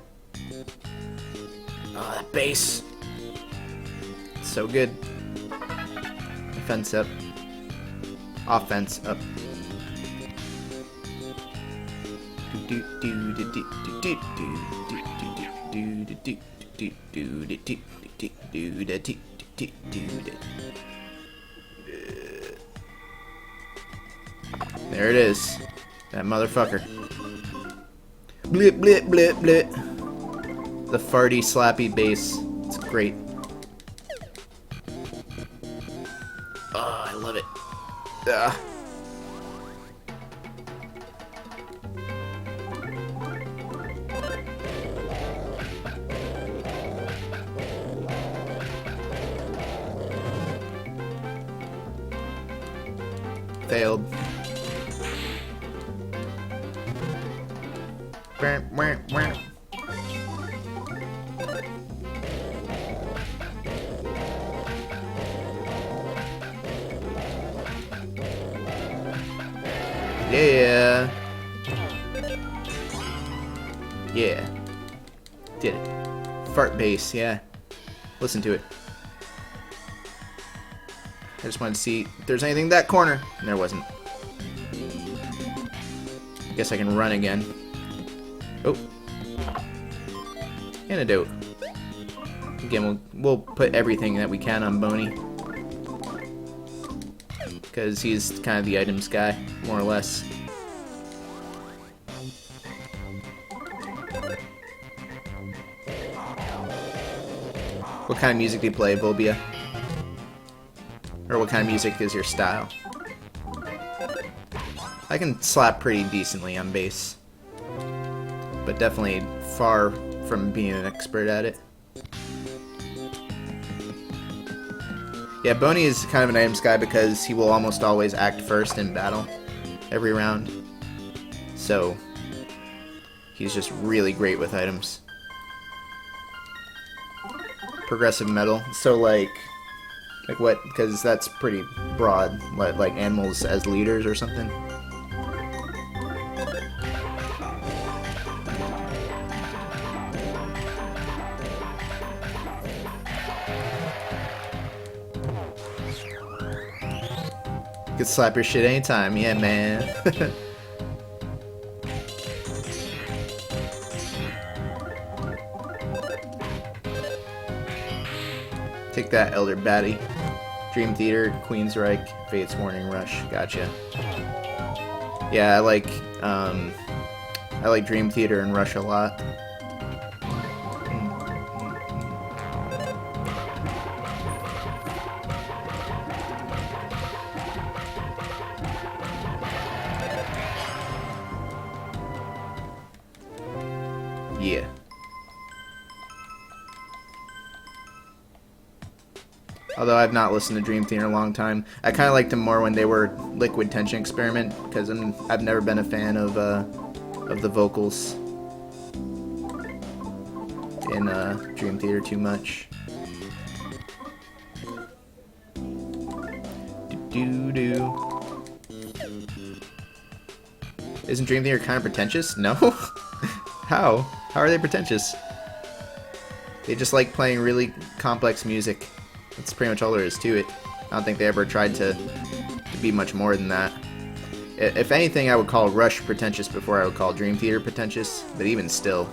Oh, that bass.
So good. Defense up. Offense up. There it is. That motherfucker. Blip, blip, blip, blip. The farty, slappy bass. It's great.
Oh, I love it.
Ah. Failed. Wah, wah, wah. Yeah. Yeah. Did it. Fart bass, yeah. Listen to it. I just wanted to see if there's anything in that corner. And there wasn't. Guess I can run again. Oh. Antidote. Again, we'll put everything that we can on Boney. Because he's kind of the items guy, more or less. What kind of music do you play, Volbia? Or what kind of music is your style? I can slap pretty decently on bass. But definitely far from being an expert at it. Yeah, Boney is kind of an items guy because he will almost always act first in battle every round. So he's just really great with items. Progressive metal. So like what? Because that's pretty broad. Like animals as leaders or something. You can slap your shit anytime, yeah, man. Take that, Elder Batty. Dream Theater, Queensryche, Fate's Warning, Rush. Gotcha. Yeah, I like Dream Theater and Rush a lot. Yeah. Although I've not listened to Dream Theater in a long time. I kind of liked them more when they were Liquid Tension Experiment, because I've never been a fan of the vocals in Dream Theater too much. Do-do-do. Isn't Dream Theater kind of pretentious? No? How? How are they pretentious? They just like playing really complex music. That's pretty much all there is to it. I don't think they ever tried to be much more than that. If anything, I would call Rush pretentious before I would call Dream Theater pretentious, but even still.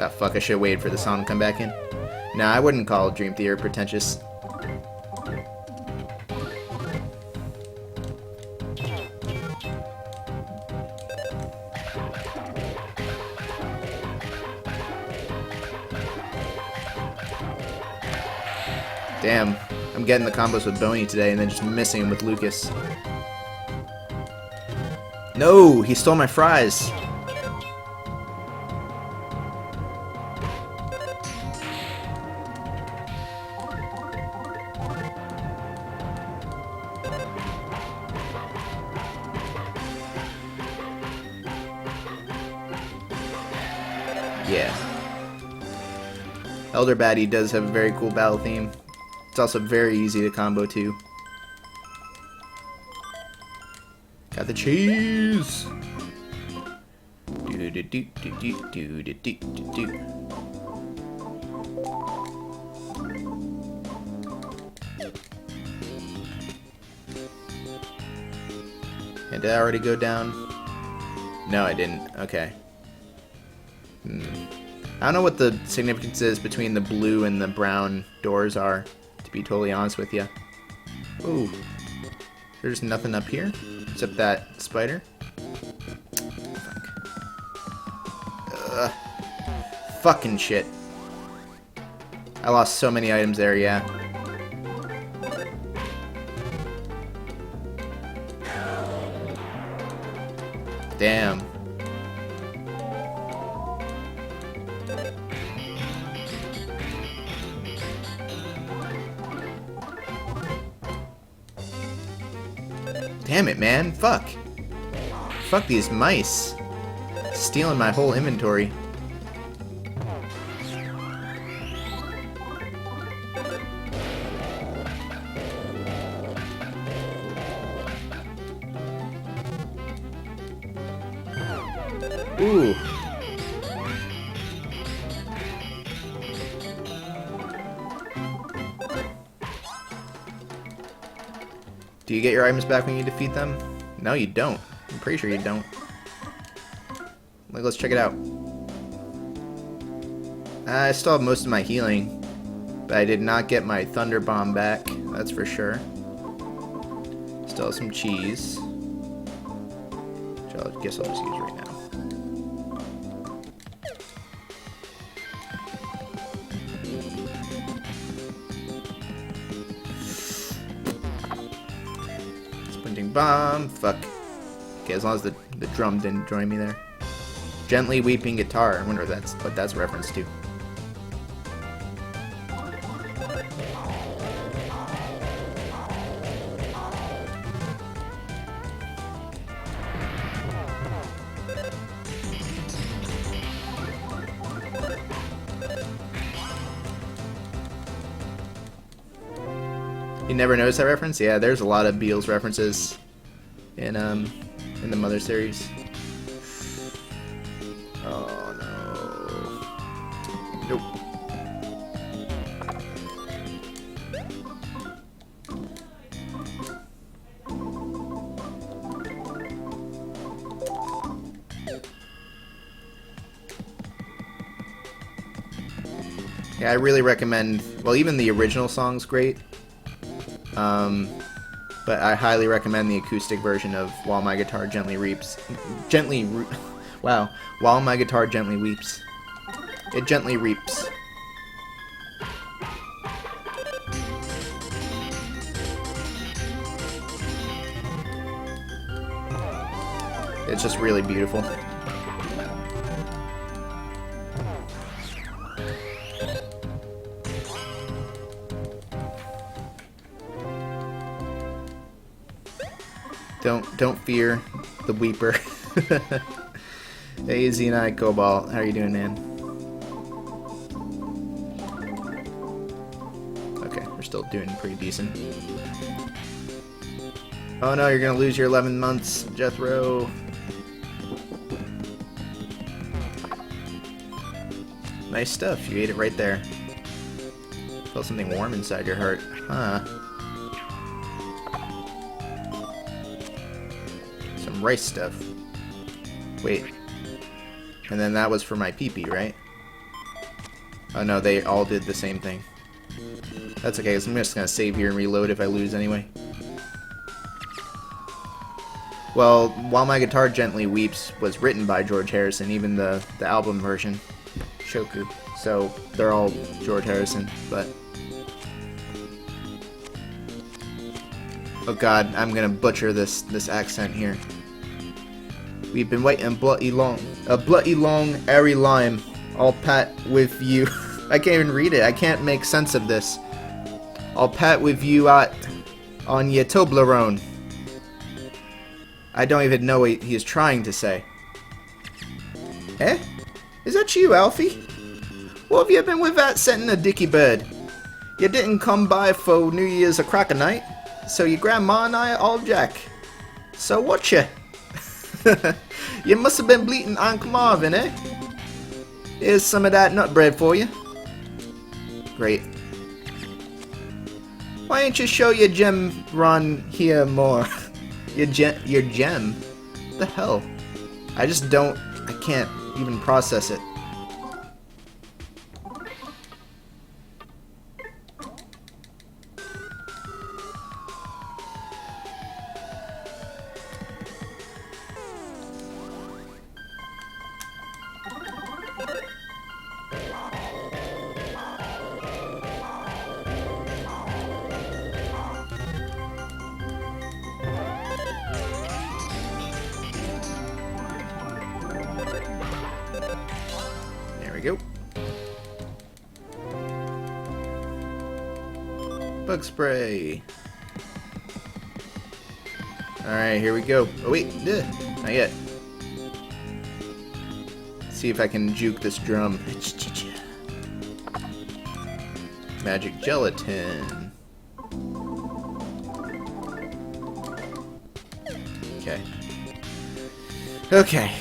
Ah, fuck, I should've waited for the song to come back in. Nah, I wouldn't call Dream Theater pretentious. Damn, I'm getting the combos with Boney today and then just missing him with Lucas. No, he stole my fries. Yeah. Elder Baddie does have a very cool battle theme. It's also very easy to combo too. Got the cheese! Do do do do do do do do do. And did I already go down? No, I didn't. Okay. I don't know what the significance is between the blue and the brown doors are, to be totally honest with you. Ooh. There's nothing up here, except that spider. Fuck. Ugh. Fucking shit. I lost so many items there, yeah. Damn. Damn it, man. Fuck. Fuck these mice. Stealing my whole inventory. Ooh. Do you get your items back when you defeat them? No, you don't. I'm pretty sure you don't. Like, let's check it out. I still have most of my healing, but I did not get my Thunder Bomb back. That's for sure. Still have some cheese, which I guess I'll just use right now. Bomb. Fuck. Okay, as long as the drum didn't join me there. Gently weeping guitar. I wonder if that's what that's a reference to. You never noticed that reference? Yeah, there's a lot of Beatles references in the Mother series. Oh no. Nope. Yeah, I really recommend, well, even the original song's great. But I highly recommend the acoustic version of While My Guitar Gently Weeps. Wow. While My Guitar Gently Weeps. It gently reaps. It's just really beautiful. Don't fear the weeper. Hey, Xenite Cobalt, how are you doing, man? Okay, we're still doing pretty decent. Oh no, you're gonna lose your 11 months, Jethro. Nice stuff, you ate it right there. Felt something warm inside your heart, huh? Rice stuff. Wait. And then that was for my pee-pee, right? Oh no, they all did the same thing. That's okay, 'cause I'm just gonna save here and reload if I lose anyway. Well, While My Guitar Gently Weeps was written by George Harrison, even the album version, Shoku. So they're all George Harrison, but... Oh god, I'm gonna butcher this accent here. We've been waiting bloody long, a bloody long, airy lime, all pat with you. I can't even read it. I can't make sense of this. I'll pat with you on your Toblerone. I don't even know what he is trying to say. Eh? Is that you, Alfie? What have you been with that setting a dicky bird? You didn't come by for New Year's a cracker night, so your grandma and I all jack. So what you? You must have been bleating Uncle Marvin, eh? Here's some of that nut bread for you. Great. Why don't you show your gem run here more? Your gem? The hell? I can't even process it. There we go. Bug spray. Alright, here we go. Oh wait, not yet. See if I can juke this drum. Magic gelatin. Okay. Okay.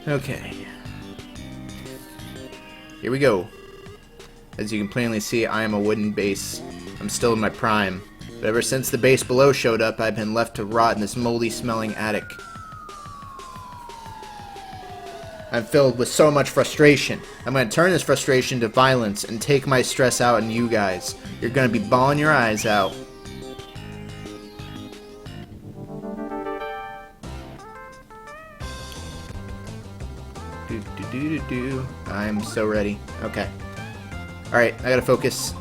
Okay. Here we go. As you can plainly see, I am a wooden base. I'm still in my prime. But ever since the base below showed up, I've been left to rot in this moldy-smelling attic. I'm filled with so much frustration. I'm going to turn this frustration to violence and take my stress out on you guys. You're going to be bawling your eyes out. I'm so ready. Okay. Alright, I gotta focus.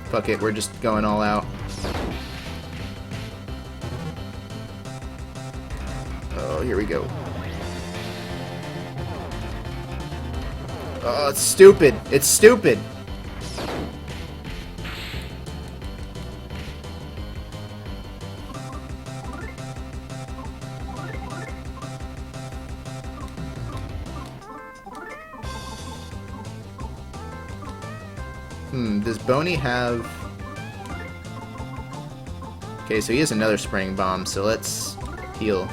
Fuck it, we're just going all out. Oh, here we go. Oh, it's stupid. It's stupid. Does Boney have... Okay, so he has another spraying bomb, so let's heal.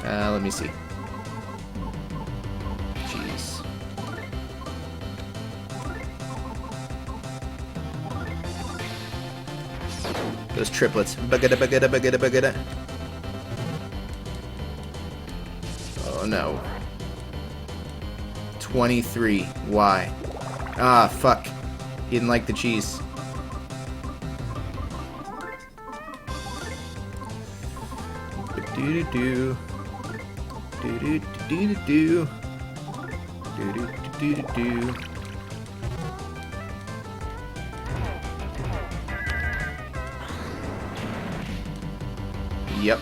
Let me see. Jeez. Those triplets. Bagada, bagada, bagada, bagada. Oh no. 23. Why? Ah, fuck. He didn't like the cheese. Do-do-do. Do-do-do-do-do. Do-do-do-do-do. Yep.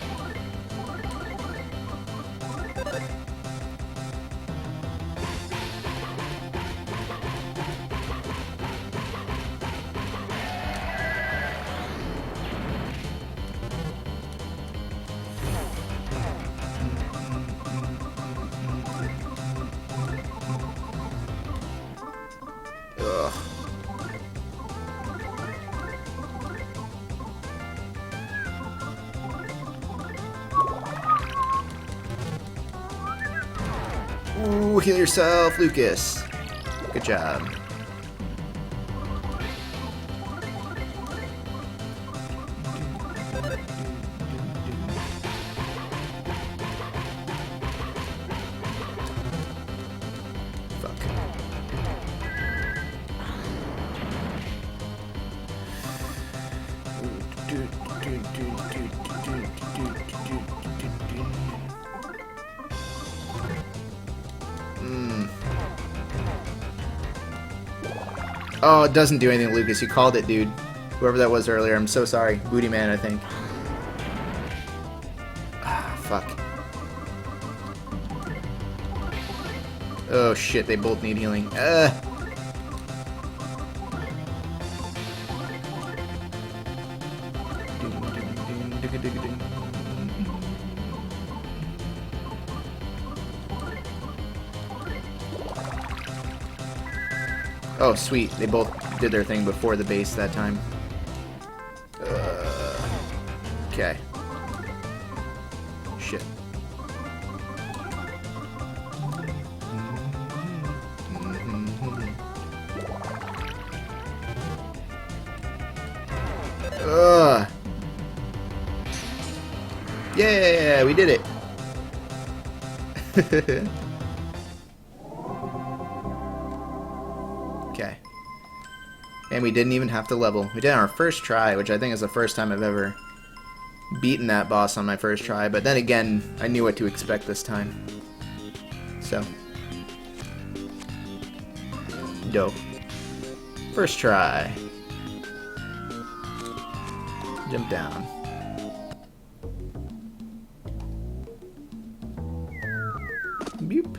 Ooh, heal yourself, Lucas. Good job. Oh, it doesn't do anything, Lucas. You called it, dude. Whoever that was earlier. I'm so sorry. Booty Man, I think. Ah, fuck. Oh shit, they both need healing. Oh, sweet. They both did their thing before the base that time. Okay. Shit. Ugh. Yeah, we did it. Okay. And we didn't even have to level. We did it on our first try, which I think is the first time I've ever beaten that boss on my first try. But then again, I knew what to expect this time. So. Dope. First try. Jump down. Boop.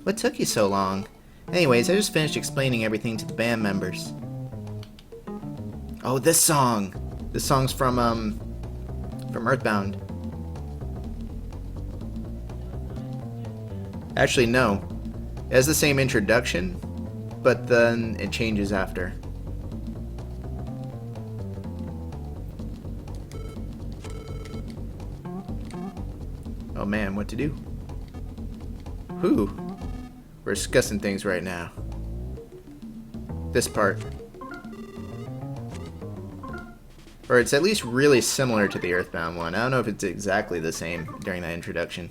What took you so long? Anyways, I just finished explaining everything to the band members. Oh, this song! This song's from Earthbound. Actually, no. It has the same introduction, but then it changes after. Oh man, what to do? Whew. We're discussing things right now. This part. Or it's at least really similar to the Earthbound one. I don't know if it's exactly the same during that introduction.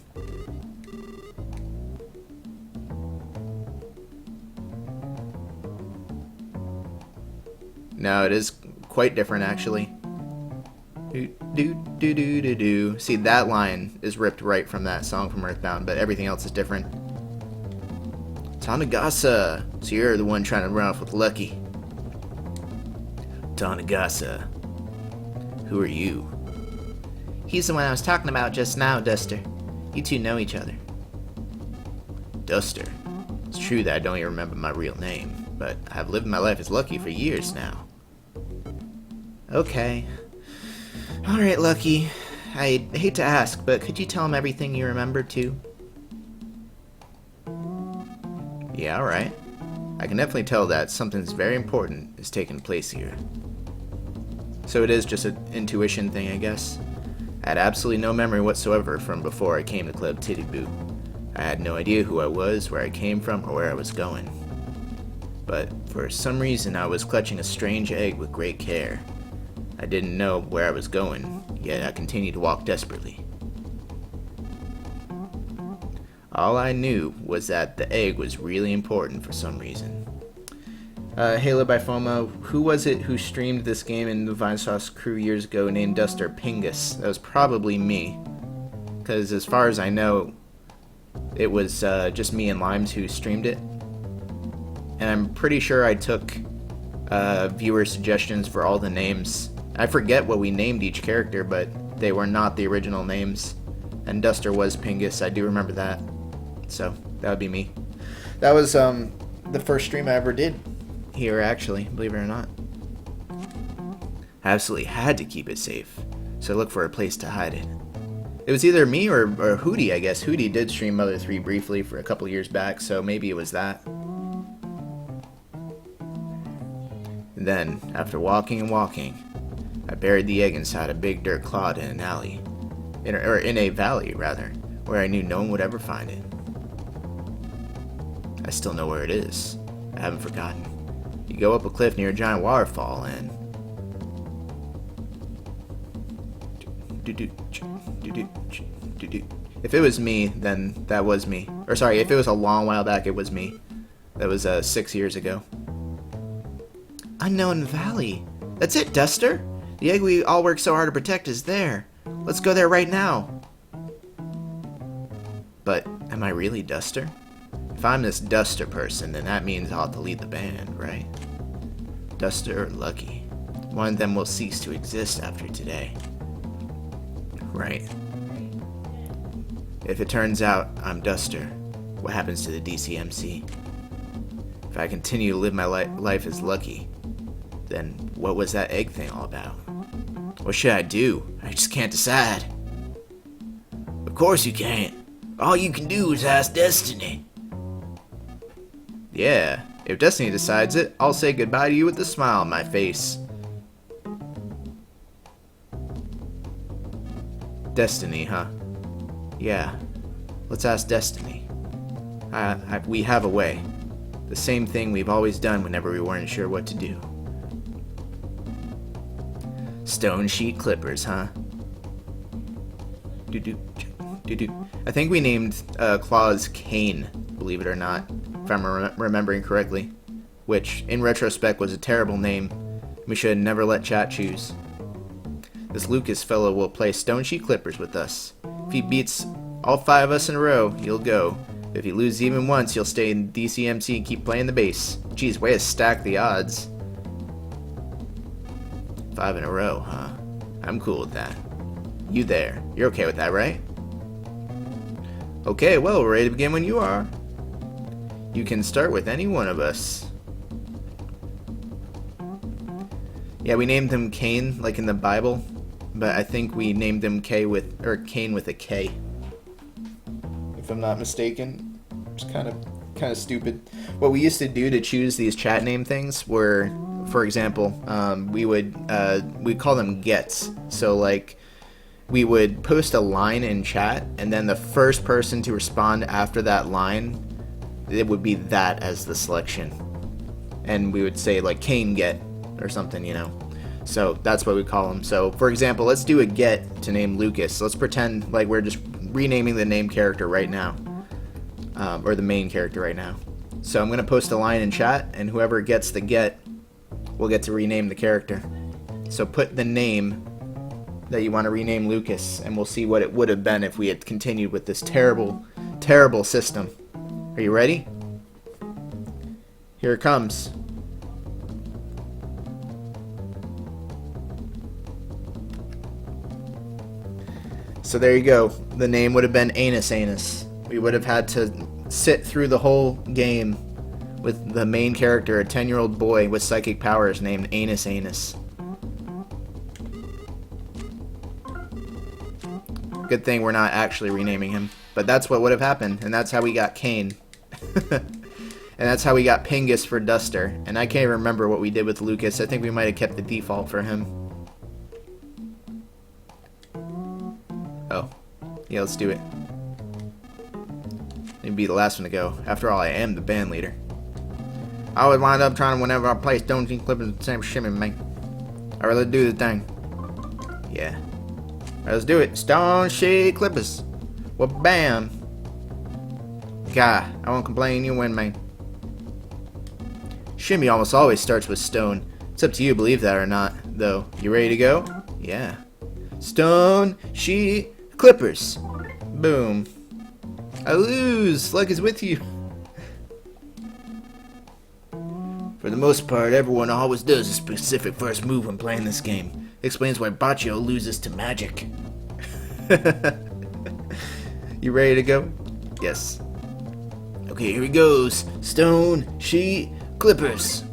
No, it is quite different actually. Do. See, that line is ripped right from that song from Earthbound, but everything else is different. Tanagasa! So you're the one trying to run off with Lucky. Tanagasa. Who are you?
He's the one I was talking about just now, Duster. You two know each other.
Duster. It's true that I don't even remember my real name, but I've lived my life as Lucky for years now.
Okay. Alright, Lucky. I hate to ask, but could you tell him everything you remember, too?
Yeah, alright. I can definitely tell that something's very important is taking place here. So it is just an intuition thing, I guess. I had absolutely no memory whatsoever from before I came to Club Titty Boo. I had no idea who I was, where I came from, or where I was going. But for some reason I was clutching a strange egg with great care. I didn't know where I was going, yet I continued to walk desperately. All I knew was that the egg was really important for some reason. Halo by FOMO, who was it who streamed this game in the Vinesauce crew years ago named Duster Pingus? That was probably me. Because as far as I know, it was just me and Limes who streamed it. And I'm pretty sure I took viewer suggestions for all the names. I forget what we named each character, but they were not the original names. And Duster was Pingus, I do remember that. So, that would be me. That was the first stream I ever did here, actually, believe it or not. I absolutely had to keep it safe, so I looked for a place to hide it. It was either me or Hootie, I guess. Hootie did stream Mother 3 briefly for a couple years back, so maybe it was that. And then, after walking and walking, I buried the egg inside a big dirt clod in an alley. In a valley, rather, where I knew no one would ever find it. I still know where it is. I haven't forgotten. You go up a cliff near a giant waterfall and... If it was me, then that was me. Or sorry, if it was a long while back, it was me. That was 6 years ago.
Unknown Valley. That's it, Duster. The egg we all worked so hard to protect is there. Let's go there right now.
But am I really Duster? If I'm this Duster person, then that means I'll have to lead the band, right? Duster or Lucky. One of them will cease to exist after today. Right. If it turns out I'm Duster, what happens to the DCMC? If I continue to live my life as Lucky, then what was that egg thing all about? What should I do? I just can't decide.
Of course you can't. All you can do is ask Destiny.
Yeah, if Destiny decides it, I'll say goodbye to you with a smile on my face. Destiny, huh? Yeah, let's ask Destiny. We have a way. The same thing we've always done whenever we weren't sure what to do. Stone sheet clippers, huh? I think we named Claws Kane, believe it or not, if I'm remembering correctly. Which, in retrospect, was a terrible name. We should have never let chat choose. This Lucas fellow will play Stone Sheet Clippers with us. If he beats all 5 of us in a row, he'll go. If he loses even once, he'll stay in DCMC and keep playing the bass. Geez, way to stack the odds. 5 in a row, huh? I'm cool with that. You there. You're okay with that, right? Okay, well, we're ready to begin when you are. You can start with any one of us. Yeah, we named him Cain, like in the Bible, but I think we named him Cain with a K. If I'm not mistaken. It's kind of stupid. What we used to do to choose these chat name things were, for example, we'd call them gets. So like, we would post a line in chat, and then the first person to respond after that line, it would be that as the selection. And we would say like Cain get or something, you know. So that's what we call them. So for example, let's do a get to name Lucas. Let's pretend like we're just renaming the name character right now, or the main character right now. So I'm gonna post a line in chat, and whoever gets the get will get to rename the character. So put the name that you want to rename Lucas, and we'll see what it would have been if we had continued with this terrible, terrible system. Are you ready? Here it comes. So there you go. The name would have been Anus. We would have had to sit through the whole game with the main character, a 10-year-old boy with psychic powers named Anus. Good thing we're not actually renaming him. But that's what would have happened, and that's how we got Cain. And that's how we got Pingus for Duster. And I can't even remember what we did with Lucas. I think we might have kept the default for him. Oh. Yeah, let's do it. Maybe be the last one to go. After all, I am the band leader. I always wind up trying whenever I play Stone Sheet Clippers the same shimmy, man. I really do the thing. Yeah. Alright, let's do it. Stone Sheet Clippers. Well, bam. God, I won't complain, you win, man. Shimmy almost always starts with stone. It's up to you to believe that or not, though. You ready to go? Yeah. Stone Sheet Clippers. Boom. I lose. Luck is with you.
For the most part, everyone always does a specific first move when playing this game. Explains why Baccio loses to Magic.
You ready to go? Yes.
Okay, here he goes. Stone Sheet Clippers.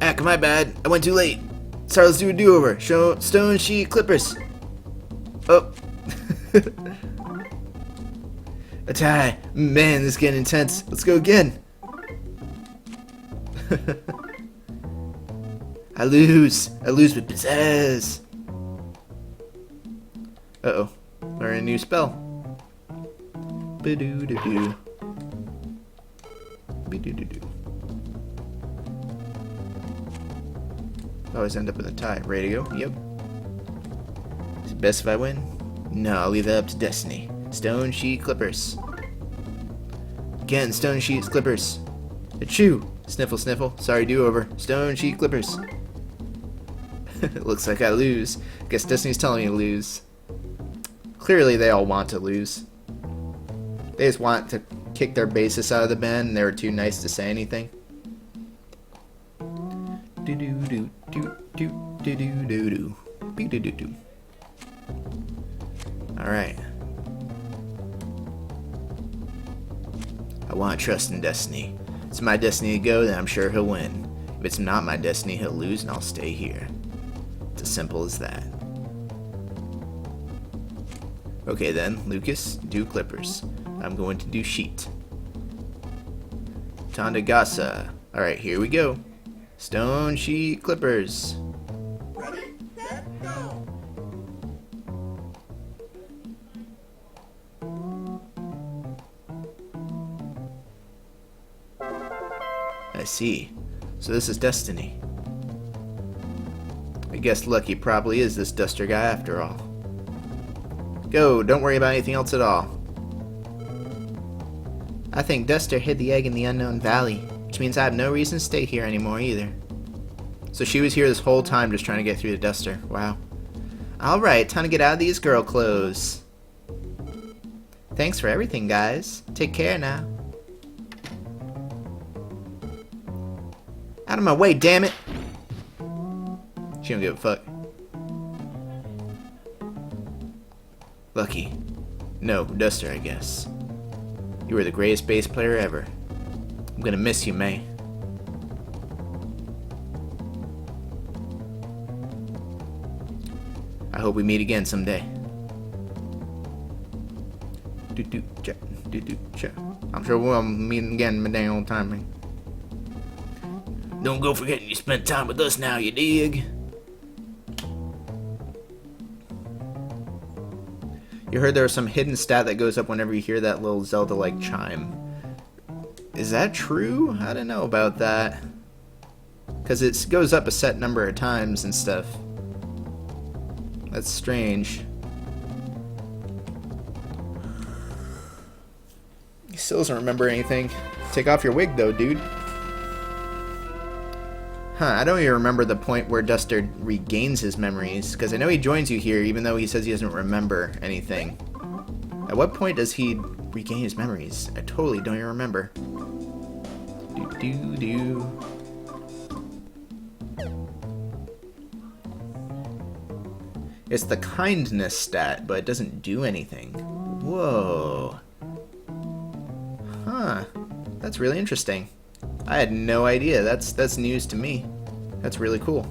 Heck, my bad. I went too late. Sorry, let's do a do-over. Stone Sheet Clippers. Oh. A tie. Man, this is getting intense. Let's go again. I lose. I lose with pizzazz. Uh-oh. Learn a new spell. Ba-doo-doo-doo. Be-doo-doo-doo. Always end up with a tie. Ready to go? Yep. Is it best if I win? No, I'll leave that up to Destiny. Stone Sheet Clippers. Again, Stone Sheet Clippers. Achoo! Sniffle, sniffle. Sorry, do-over. Stone Sheet Clippers. Looks like I lose. Guess Destiny's telling me to lose. Clearly, they all want to lose. They just want to kick their bassist out of the band, and they were too nice to say anything. Alright.
want to trust in destiny. If it's my destiny to go, then I'm sure he'll win. If it's not my destiny, he'll lose and I'll stay here. It's as simple as that. Okay then, Lucas, do clippers. I'm going to do sheet. Tandagasa. Alright, here we go. Stone sheet clippers.
Ready, set, go!
I see. So this is destiny. I guess Lucky probably is this duster guy after all. Go, don't worry about anything else at all.
I think Duster hid the egg in the unknown valley, which means I have no reason to stay here anymore either.
So she was here this whole time just trying to get through the duster. Wow.
Alright, time to get out of these girl clothes. Thanks for everything, guys. Take care now. Out of my way, damn it!
She don't give a fuck. Lucky. No, Duster, I guess. You were the greatest bass player ever. I'm gonna miss you, May. I hope we meet again someday. I'm sure we'll meet again my dang old time, man.
Don't go forgetting you spent time with us now, you dig?
You heard there was some hidden stat that goes up whenever you hear that little Zelda-like chime. Is that true? I don't know about that. Because it goes up a set number of times and stuff. That's strange. He still doesn't remember anything. Take off your wig though, dude. Huh, I don't even remember the point where Duster regains his memories, because I know he joins you here even though he says he doesn't remember anything. At what point does he regain his memories? I totally don't even remember. It's the kindness stat, but it doesn't do anything. Whoa. Huh. That's really interesting. I had no idea. That's news to me. That's really cool.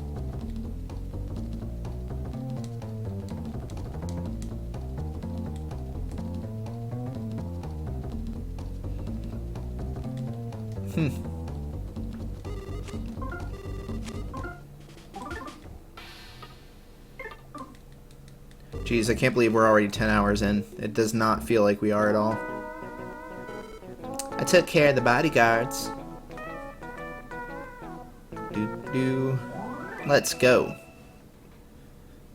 Jeez, I can't believe we're already 10 hours in. It does not feel like we are at all.
I took care of the bodyguards.
Let's go.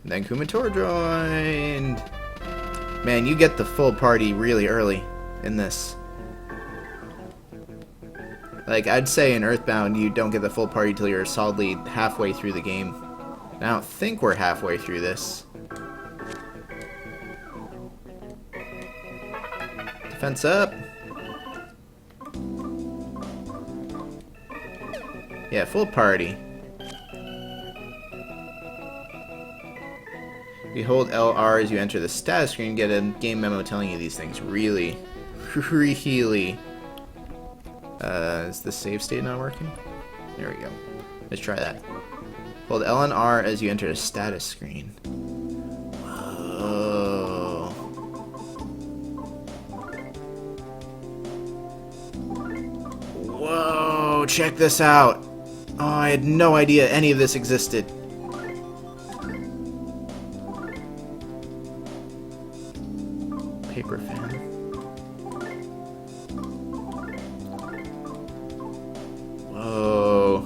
And then Kumatora joined. Man, you get the full party really early in this. Like, I'd say in Earthbound you don't get the full party till you're solidly halfway through the game. And I don't think we're halfway through this. Defense up. Yeah, full party. If you hold LR as you enter the status screen, get a game memo telling you these things. Really. Is the save state not working? There we go. Let's try that. Hold L and R as you enter the status screen. Whoa. Whoa, check this out. Oh, I had no idea any of this existed. Paper fan. Whoa.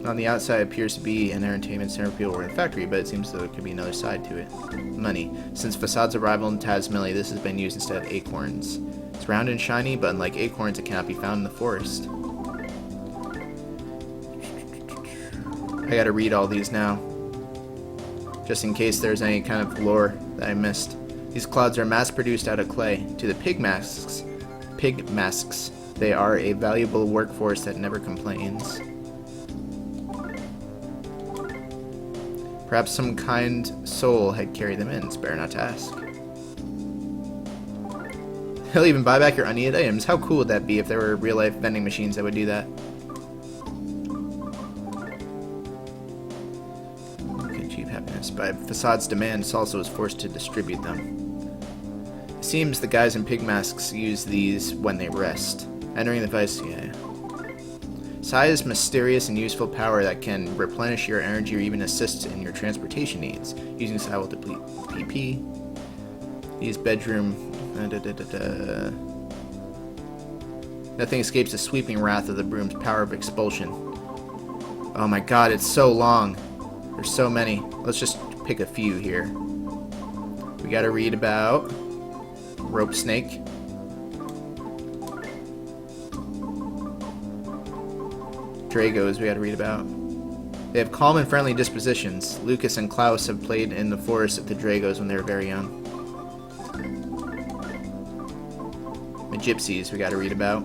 On the outside, it appears to be an entertainment center for people who work in the factory, but it seems there could be another side to it. Money. Since Facade's arrival in Tasmania, this has been used instead of acorns. It's round and shiny, but unlike acorns, it cannot be found in the forest. I gotta read all these now, just in case there's any kind of lore that I missed. These clouds are mass-produced out of clay. To the pig masks, they are a valuable workforce that never complains. Perhaps some kind soul had carried them in. It's better not to ask. He'll even buy back your unneeded items. How cool would that be if there were real-life vending machines that would do that? Okay, achieve happiness. By Facade's demand, Salsa was forced to distribute them. It seems the guys in pig masks use these when they rest. Entering the vice... yeah. Sai is mysterious and useful power that can replenish your energy or even assist in your transportation needs. Using Sai will deplete PP. Use bedroom... Nothing escapes the sweeping wrath of the broom's power of expulsion. Oh my god, it's so long. There's so many. Let's just pick a few here. We gotta read about rope snake. Dragos we gotta read about. They have calm and friendly dispositions. Lucas and Klaus have played in the forest with the Dragos when they were very young. Gypsies we gotta read about.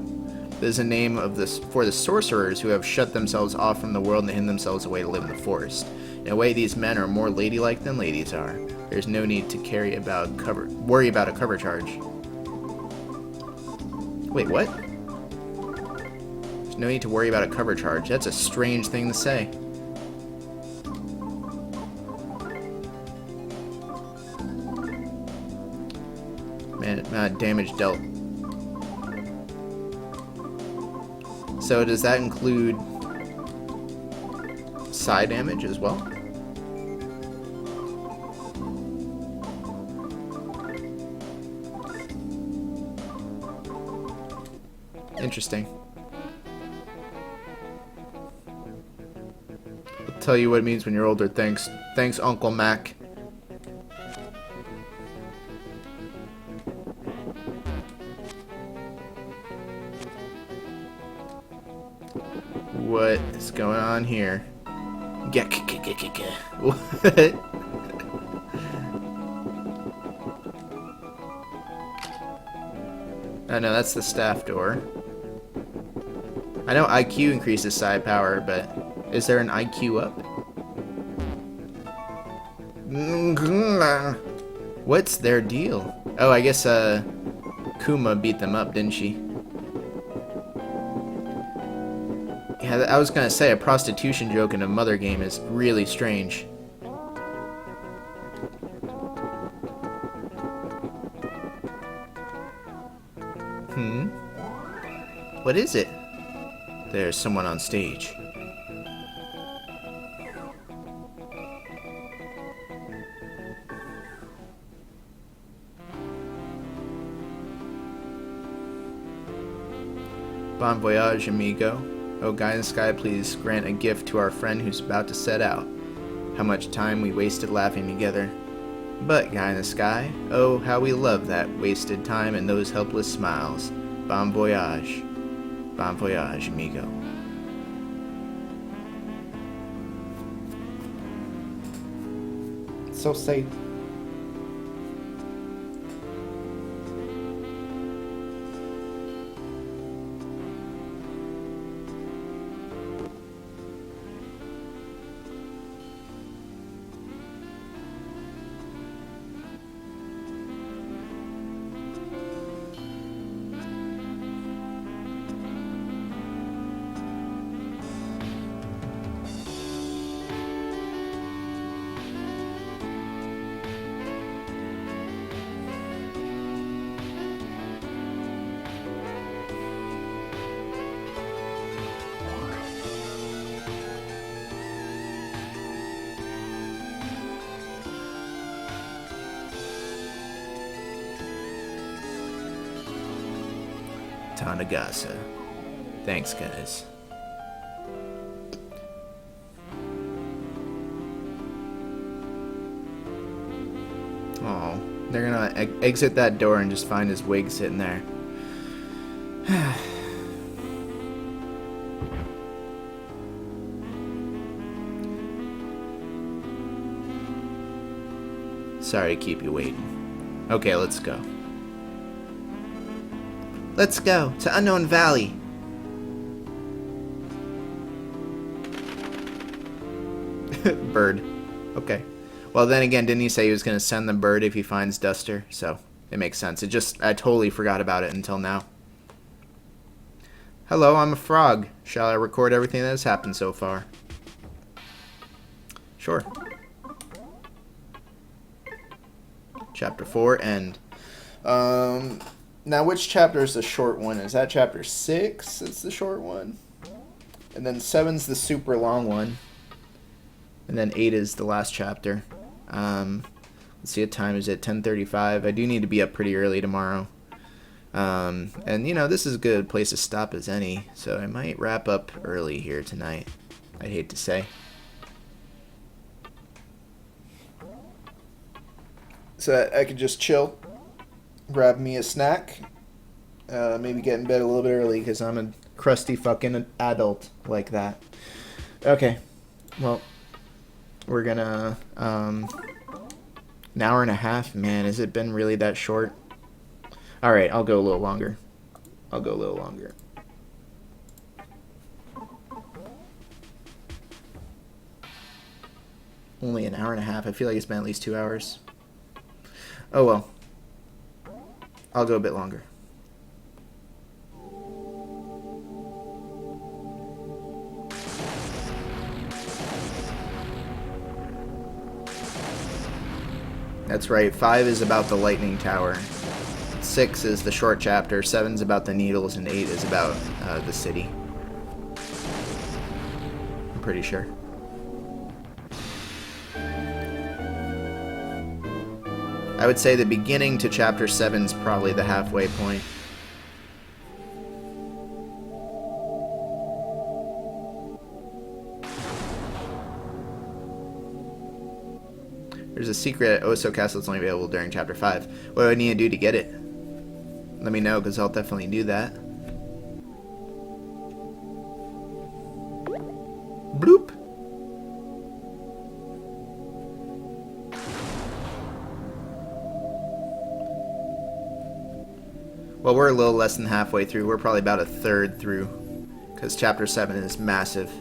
This is a name of for the sorcerers who have shut themselves off from the world and hidden themselves away to live in the forest. In a way, these men are more ladylike than ladies are. There's no need to worry about a cover charge. Wait, what? There's no need to worry about a cover charge. That's a strange thing to say. Man, damage dealt. So does that include side damage as well? Interesting. I'll tell you what it means when you're older. Thanks, Uncle Mac. What is going on here? What? Oh no, that's the staff door. I know IQ increases side power, but is there an IQ up? What's their deal? Oh, I guess Kuma beat them up, didn't she? Yeah, I was gonna say a prostitution joke in a mother game is really strange. What is it? There's someone on stage. Bon voyage, amigo. Oh, guy in the sky, please grant a gift to our friend who's about to set out. How much time we wasted laughing together. But, guy in the sky, oh, how we love that wasted time and those helpless smiles. Bon voyage. Bon voyage, amigo. So safe. Tanagasa. Thanks, guys. Oh, they're gonna exit that door and just find his wig sitting there. Sorry to keep you waiting. Okay, let's go.
Let's go to Unknown Valley.
Bird. Okay. Well, then again, didn't he say he was going to send the bird if he finds Duster? So, it makes sense. I totally forgot about it until now. Hello, I'm a frog. Shall I record everything that has happened so far? Sure. Chapter 4, end. Now which chapter is the short one? Is that chapter 6? It's the short one. And then 7's the super long one. And then 8 is the last chapter. Let's see what time is it? 10:35. I do need to be up pretty early tomorrow. And you know, this is a good place to stop as any, so I might wrap up early here tonight. I'd hate to say. So I could just chill, grab me a snack, maybe get in bed a little bit early because I'm a crusty fucking adult like that. Okay, well, we're gonna, an hour and a half, man, has it been really that short? Alright, I'll go a little longer. Only an hour and a half. I feel like it's been at least 2 hours. Oh well. I'll go a bit longer. That's right, 5 is about the lightning tower. 6 is the short chapter, 7's about the needles, and 8 is about the city. I'm pretty sure. I would say the beginning to chapter 7's probably the halfway point. There's a secret at Oso Castle that's only available during chapter 5. What do I need to do to get it? Let me know, because I'll definitely do that. Bloop! Well, we're a little less than halfway through. We're probably about a third through, because chapter 7 is massive.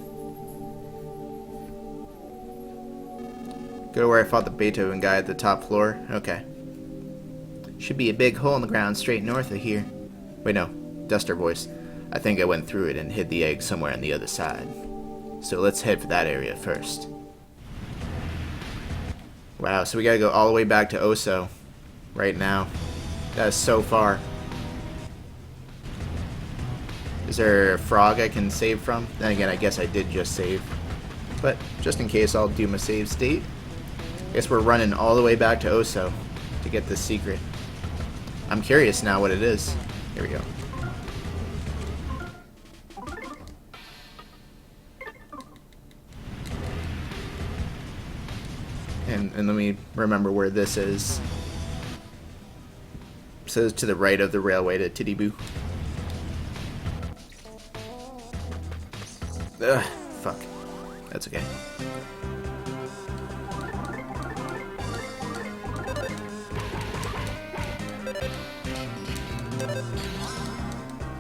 Go to where I fought the Beethoven guy at the top floor? Okay. Should be a big hole in the ground straight north of here. Wait, no. Duster voice. I think I went through it and hid the egg somewhere on the other side. So let's head for that area first. Wow, so we gotta go all the way back to Oso right now. That is so far. Is there a frog I can save from? Then again, I guess I did just save. But just in case, I'll do my save state. I guess we're running all the way back to Oso to get this secret. I'm curious now what it is. Here we go. And let me remember where this is. It says to the right of the railway to Titty. Ugh, fuck. That's okay.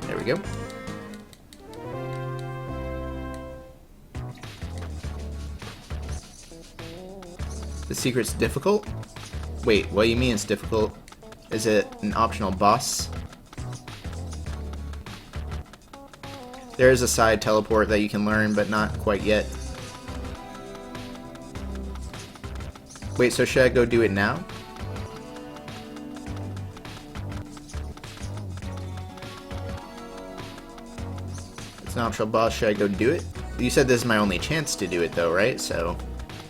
There we go. The secret's difficult? Wait, what do you mean it's difficult? Is it an optional boss? There is a side teleport that you can learn, but not quite yet. Wait, so should I go do it now? It's an optional boss, should I go do it? You said this is my only chance to do it though, right? So,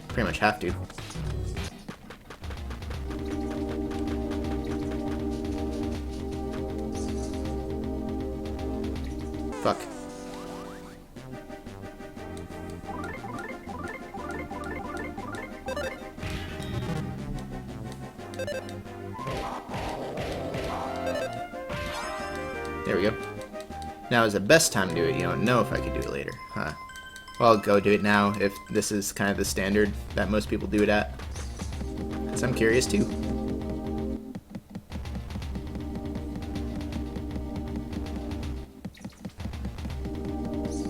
pretty much have to. Fuck. There we go. Now is the best time to do it. You don't know if I could do it later, huh? Well, I'll go do it now if this is kind of the standard that most people do it at. Because I'm curious too.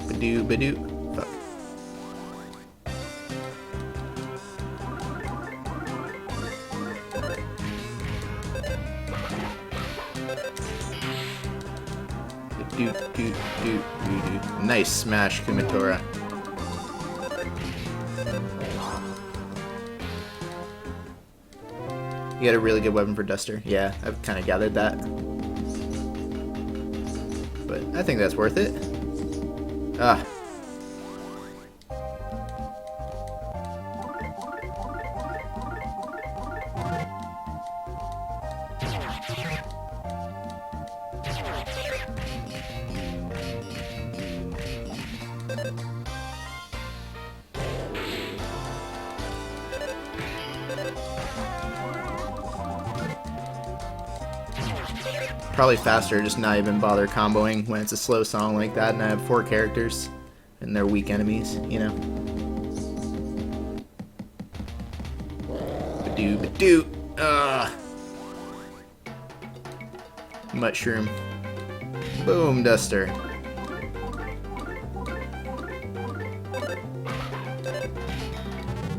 Badoo, badoo. Fuck. do, do, do, do. Nice smash, Kumatora. You got a really good weapon for Duster. Yeah, I've kind of gathered that. But I think that's worth it. Ah. Probably faster, just not even bother comboing when it's a slow song like that, and I have 4 characters and they're weak enemies, you know. Badoo, badoo. Mushroom. Boom, Duster.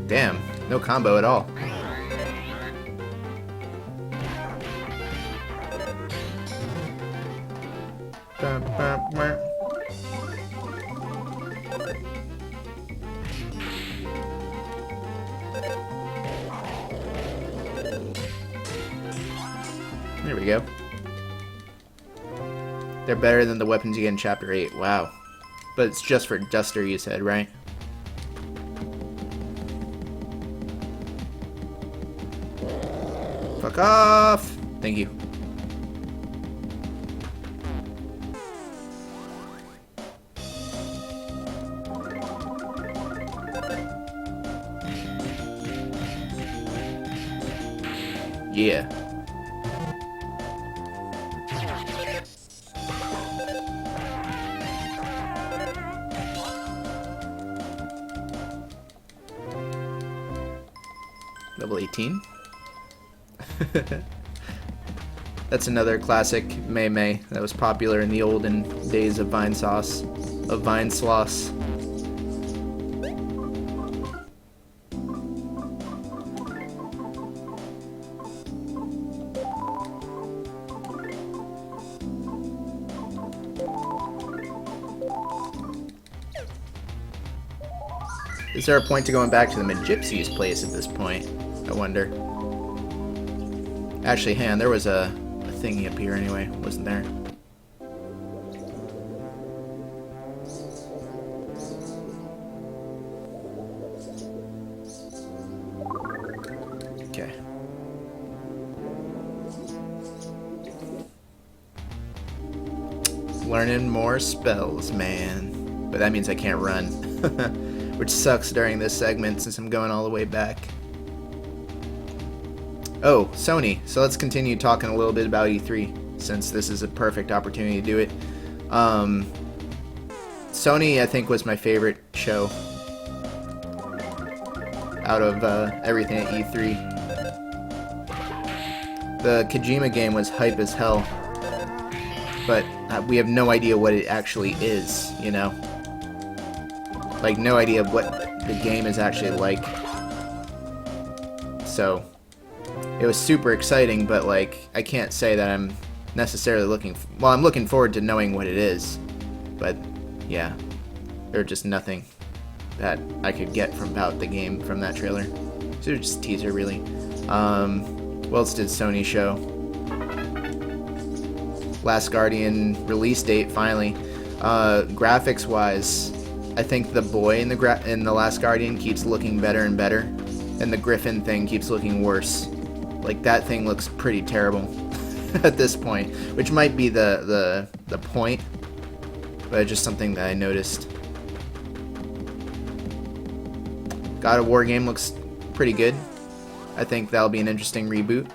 Damn, no combo at all. There we go. They're better than the weapons you get in Chapter 8. Wow. But it's just for Duster, you said, right? Fuck off! Thank you. Yeah. Level 18. That's another classic Mei Mei that was popular in the olden days of Vinesauce, of Vinesauce. Is there a point to going back to the Magypsy's place at this point? I wonder. Actually, hang on, there was a thingy up here anyway, wasn't there? Okay. Learning more spells, man. But that means I can't run. Which sucks during this segment since I'm going all the way back. Oh, Sony. So let's continue talking a little bit about E3, since this is a perfect opportunity to do it. Sony, I think, was my favorite show out of everything at E3. The Kojima game was hype as hell, but we have no idea what it actually is, you know? Like, no idea what the game is actually like. So, it was super exciting, but, like, I can't say that I'm necessarily looking... Well, I'm looking forward to knowing what it is. But, yeah. There's just nothing that I could get from about the game from that trailer. So it was just a teaser, really. What else did Sony show? Last Guardian release date, finally. Graphics-wise... I think the boy in the Last Guardian keeps looking better and better, and the Griffin thing keeps looking worse. Like, that thing looks pretty terrible at this point, which might be the point, but it's just something that I noticed. God of War game looks pretty good. I think that'll be an interesting reboot.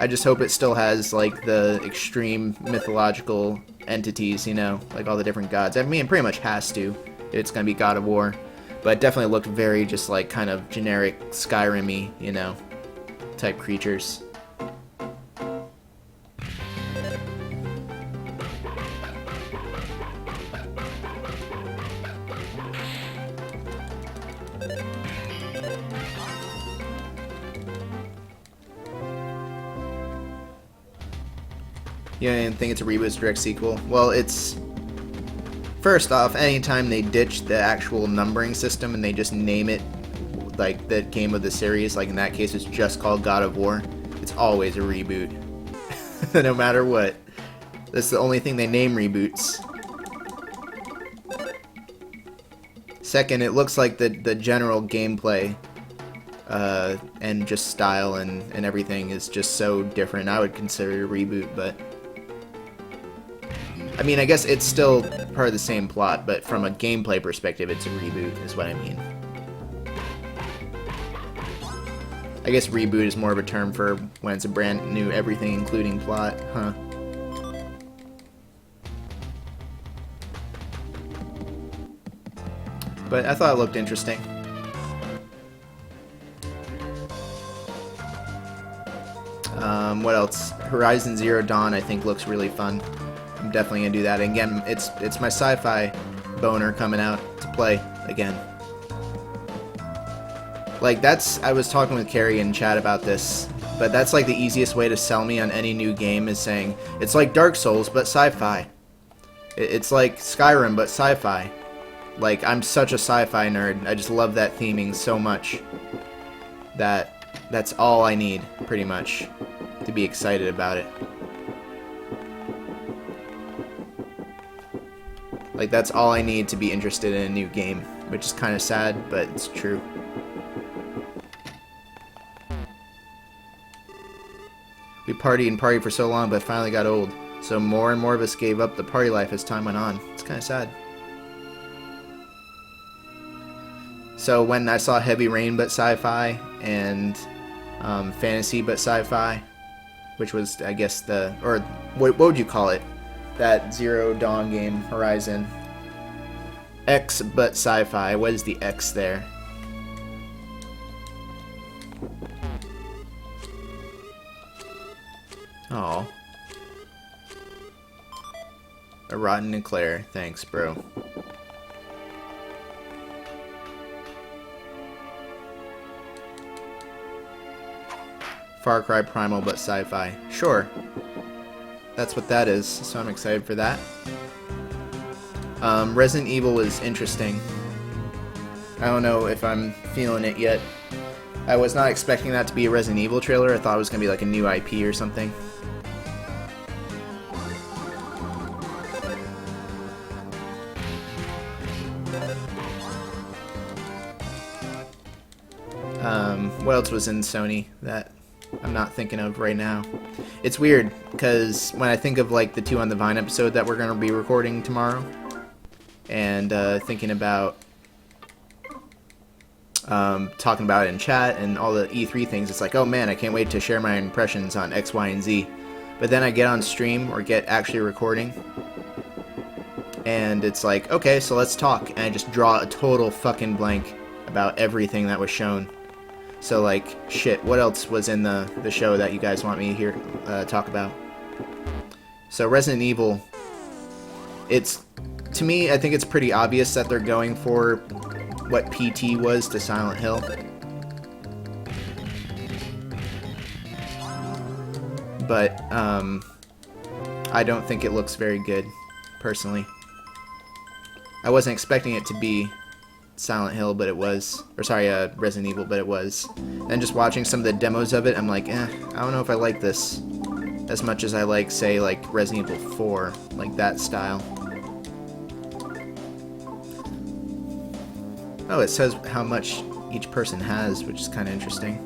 I just hope it still has, like, the extreme mythological entities, you know, like all the different gods. I mean, it pretty much has to. It's gonna be God of War, but it definitely looked very just like kind of generic Skyrim-y, you know, type creatures. You don't even think it's a reboot, it's a direct sequel? Well, it's... First off, anytime they ditch the actual numbering system and they just name it like the game of the series, like in that case it's just called God of War, it's always a reboot. No matter what. That's the only thing they name reboots. Second, it looks like the general gameplay and just style and everything is just so different. I would consider it a reboot, but... I mean, I guess it's still part of the same plot, but from a gameplay perspective, it's a reboot, is what I mean. I guess reboot is more of a term for when it's a brand new everything, including plot, huh? But I thought it looked interesting. What else? Horizon Zero Dawn, I think, looks really fun. I'm definitely gonna do that. And again, it's my sci-fi boner coming out to play again. Like, I was talking with Carrie in chat about this, but that's like the easiest way to sell me on any new game is saying, it's like Dark Souls, but sci-fi. It's like Skyrim, but sci-fi. Like, I'm such a sci-fi nerd. I just love that theming so much that that's all I need, pretty much, to be excited about it. Like, that's all I need to be interested in a new game, which is kind of sad, but it's true. We partied and partied for so long, but finally got old. So more and more of us gave up the party life as time went on. It's kind of sad. So when I saw Heavy Rain but sci-fi and Fantasy but sci-fi, which was, I guess, or what would you call it? That Zero Dawn game, Horizon. X but sci-fi. What is the X there? Oh. A rotten eclair. Thanks, bro. Far Cry Primal but sci-fi. Sure. That's what that is, so I'm excited for that. Resident Evil is interesting. I don't know if I'm feeling it yet. I was not expecting that to be a Resident Evil trailer. I thought it was going to be like a new IP or something. What else was in Sony that I'm not thinking of right now? It's weird, because when I think of like the 2 on the Vine episode that we're going to be recording tomorrow, and thinking about talking about it in chat and all the E3 things, it's like, oh man, I can't wait to share my impressions on X, Y, and Z. But then I get on stream or get actually recording, and it's like, okay, so let's talk, and I just draw a total fucking blank about everything that was shown. So like, shit, what else was in the show that you guys want me to hear talk about? So Resident Evil, to me, I think it's pretty obvious that they're going for what PT was to Silent Hill. But I don't think it looks very good, personally. I wasn't expecting it to be Silent Hill, but it was. Or sorry, Resident Evil, but it was. And just watching some of the demos of it, I'm like, I don't know if I like this as much as I like, say, like Resident Evil 4, like that style. Oh, it says how much each person has, which is kind of interesting.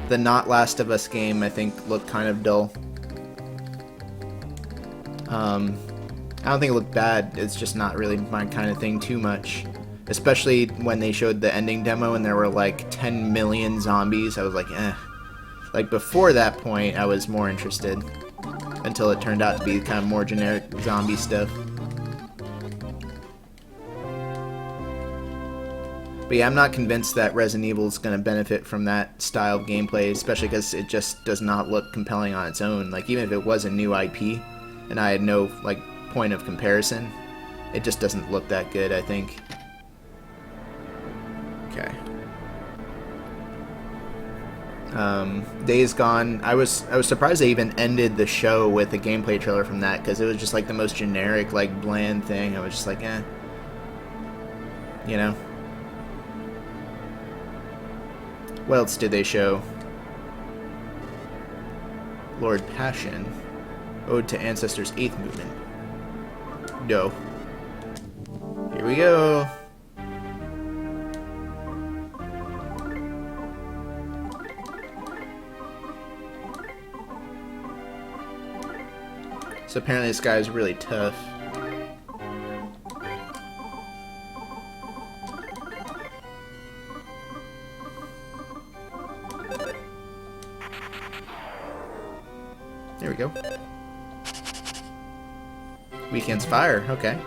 The Not Last of Us game, I think, looked kind of dull. I don't think it looked bad, it's just not really my kind of thing too much. Especially when they showed the ending demo and there were like 10 million zombies, I was like, eh. Like before that point, I was more interested. Until it turned out to be kind of more generic zombie stuff. But yeah, I'm not convinced that Resident Evil is going to benefit from that style of gameplay, especially because it just does not look compelling on its own. Like, even if it was a new IP, and I had no, like, point of comparison, it just doesn't look that good, I think. Okay. Days Gone. I was surprised they even ended the show with a gameplay trailer from that, because it was just like the most generic, like bland thing. I was just like, eh, you know. What else did they show? Lord Passion, Ode to Ancestors' 8th movement. No. Here we go. So apparently this guy is really tough. There we go. Weekend's fire, okay.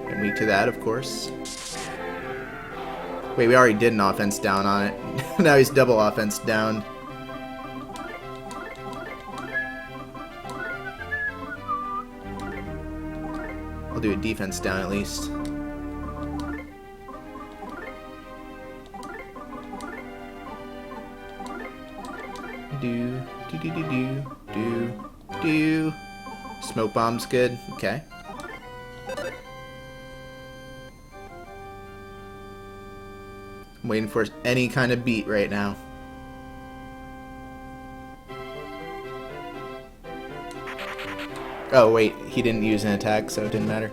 And weak to that, of course. Wait, we already did an offense down on it. Now he's double offense down. I'll do a defense down at least. Do. Smoke bomb's good. Okay. I'm waiting for any kind of beat right now. Oh wait, he didn't use an attack, so it didn't matter.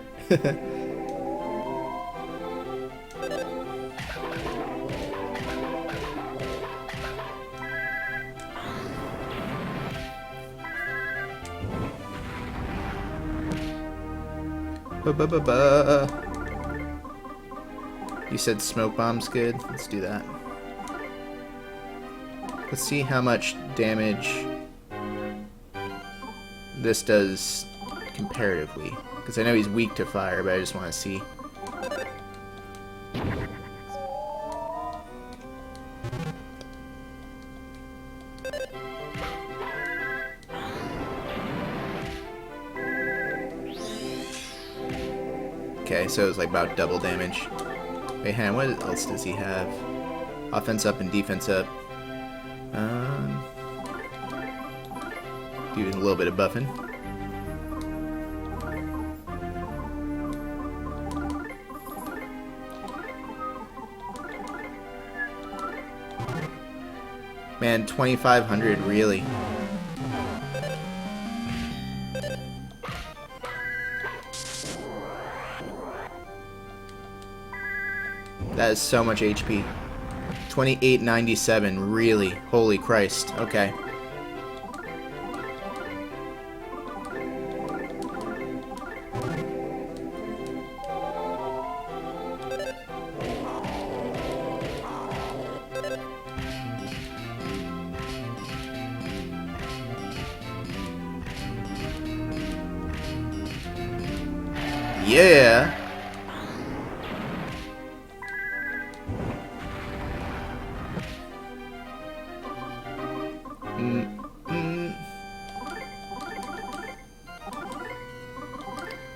You said smoke bomb's good? Let's do that. Let's see how much damage this does comparatively. Because I know he's weak to fire, but I just want to see. Okay, so it's like about double damage. Wait, hang on, what else does he have? Offense up and defense up. Do a little bit of buffing. Man, 2,500, really? That is so much HP. 2897, really? Holy Christ. Okay. Yeah.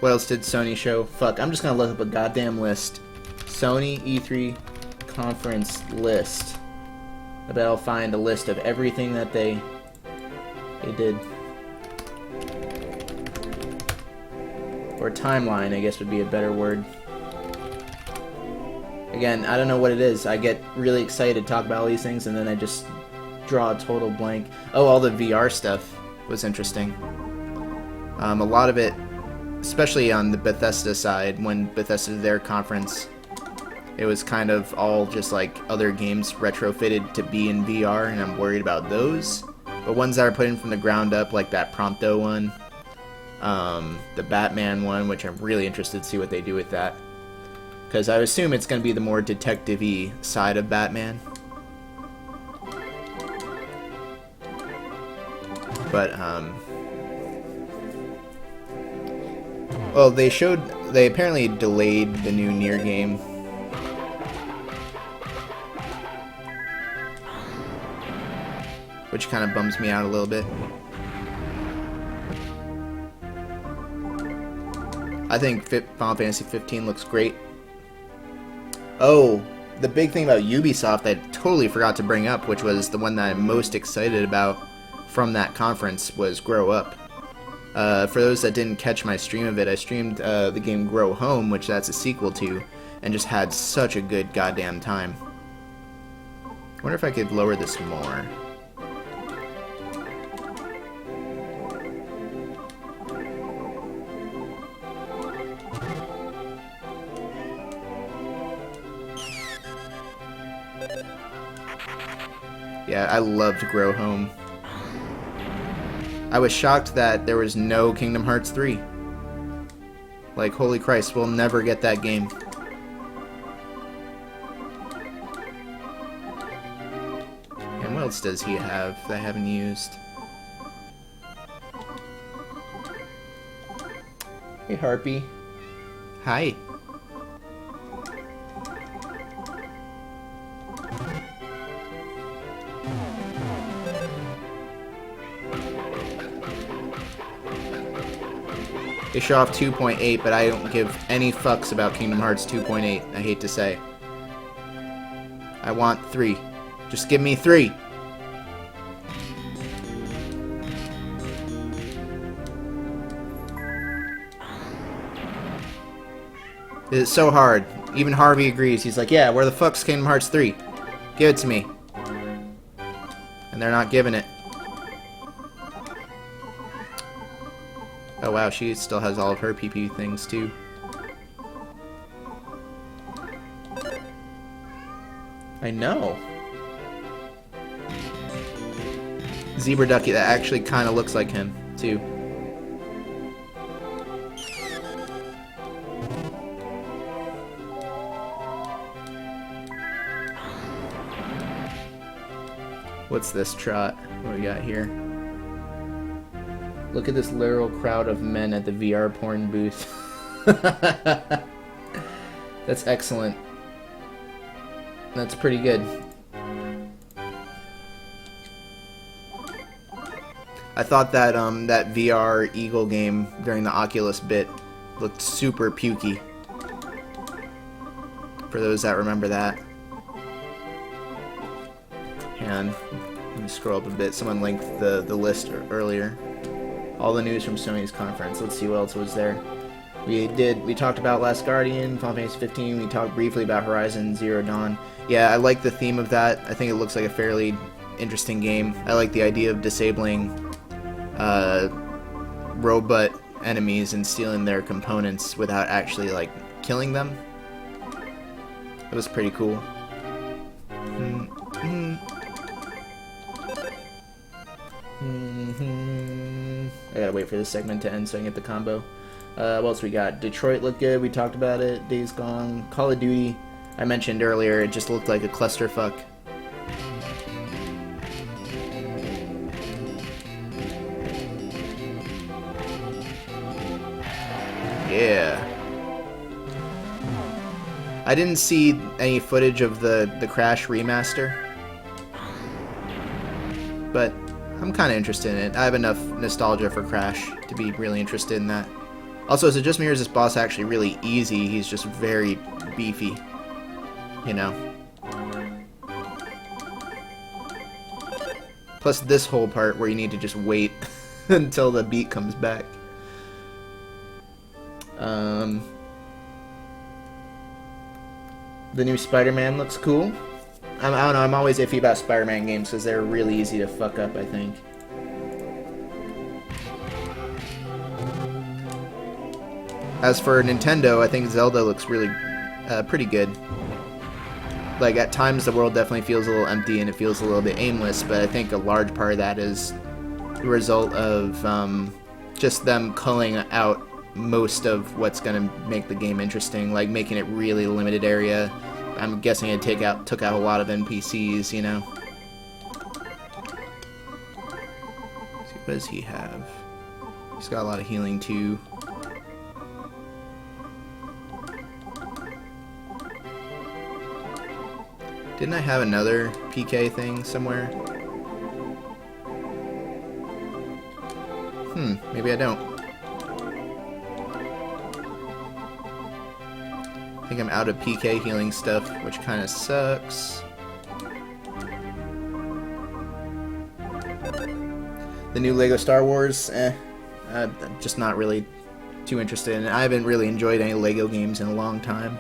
What else did Sony show? Fuck, I'm just gonna look up a goddamn list. Sony E3 conference list. I bet I'll find a list of everything that they did. Or timeline, I guess would be a better word. Again, I don't know what it is. I get really excited to talk about all these things and then I just draw a total blank. Oh, all the VR stuff was interesting. A lot of it, especially on the Bethesda side, when Bethesda did their conference, it was kind of all just like other games retrofitted to be in VR, and I'm worried about those. But ones that are put in from the ground up, like that Prompto one, the Batman one, which I'm really interested to see what they do with that. Because I assume it's going to be the more detective-y side of Batman. But, well, they apparently delayed the new Nier game. Which kind of bums me out a little bit. I think Final Fantasy 15 looks great. Oh, the big thing about Ubisoft I totally forgot to bring up, which was the one that I'm most excited about from that conference, was Grow Up. For those that didn't catch my stream of it, I streamed the game Grow Home, which that's a sequel to, and just had such a good goddamn time. I wonder if I could lower this more. Yeah, I loved Grow Home. I was shocked that there was no Kingdom Hearts 3. Like, holy Christ, we'll never get that game. And what else does he have that I haven't used? Hey, Harpy. Hi. They show off 2.8, but I don't give any fucks about Kingdom Hearts 2.8, I hate to say. I want 3. Just give me 3! It's so hard. Even Harvey agrees. He's like, yeah, where the fuck's Kingdom Hearts 3? Give it to me. And they're not giving it. Oh wow, she still has all of her PP things too. I know. Zebra Ducky, that actually kind of looks like him too. What's this trot? What do we got here? Look at this literal crowd of men at the VR porn booth. That's excellent. That's pretty good. I thought that that VR Eagle game during the Oculus bit looked super pukey. For those that remember that. And let me scroll up a bit. Someone linked the list earlier. All the news from Sony's conference. Let's see what else was there. We talked about Last Guardian, Final Fantasy 15. We talked briefly about Horizon Zero Dawn. Yeah, I like the theme of that. I think it looks like a fairly interesting game. I like the idea of disabling robot enemies and stealing their components without actually like killing them. It was pretty cool. I gotta wait for this segment to end so I can get the combo. What else we got? Detroit looked good. We talked about it. Days Gone. Call of Duty. I mentioned earlier, it just looked like a clusterfuck. Yeah. I didn't see any footage of the Crash remaster, but I'm kind of interested in it. I have enough nostalgia for Crash to be really interested in that. Also, is it just me or is this boss actually really easy? He's just very beefy, you know. Plus this whole part where you need to just wait until the beat comes back. The new Spider-Man looks cool. I don't know, I'm always iffy about Spider-Man games because they're really easy to fuck up, I think. As for Nintendo, I think Zelda looks really pretty good. Like, at times the world definitely feels a little empty and it feels a little bit aimless, but I think a large part of that is the result of just them culling out most of what's going to make the game interesting, like making it really limited area. I'm guessing it took out a lot of NPCs, you know. Let's see, what does he have? He's got a lot of healing too. Didn't I have another PK thing somewhere? Maybe I don't. I think I'm out of PK healing stuff, which kind of sucks. The new Lego Star Wars, I'm just not really too interested in it. I haven't really enjoyed any Lego games in a long time.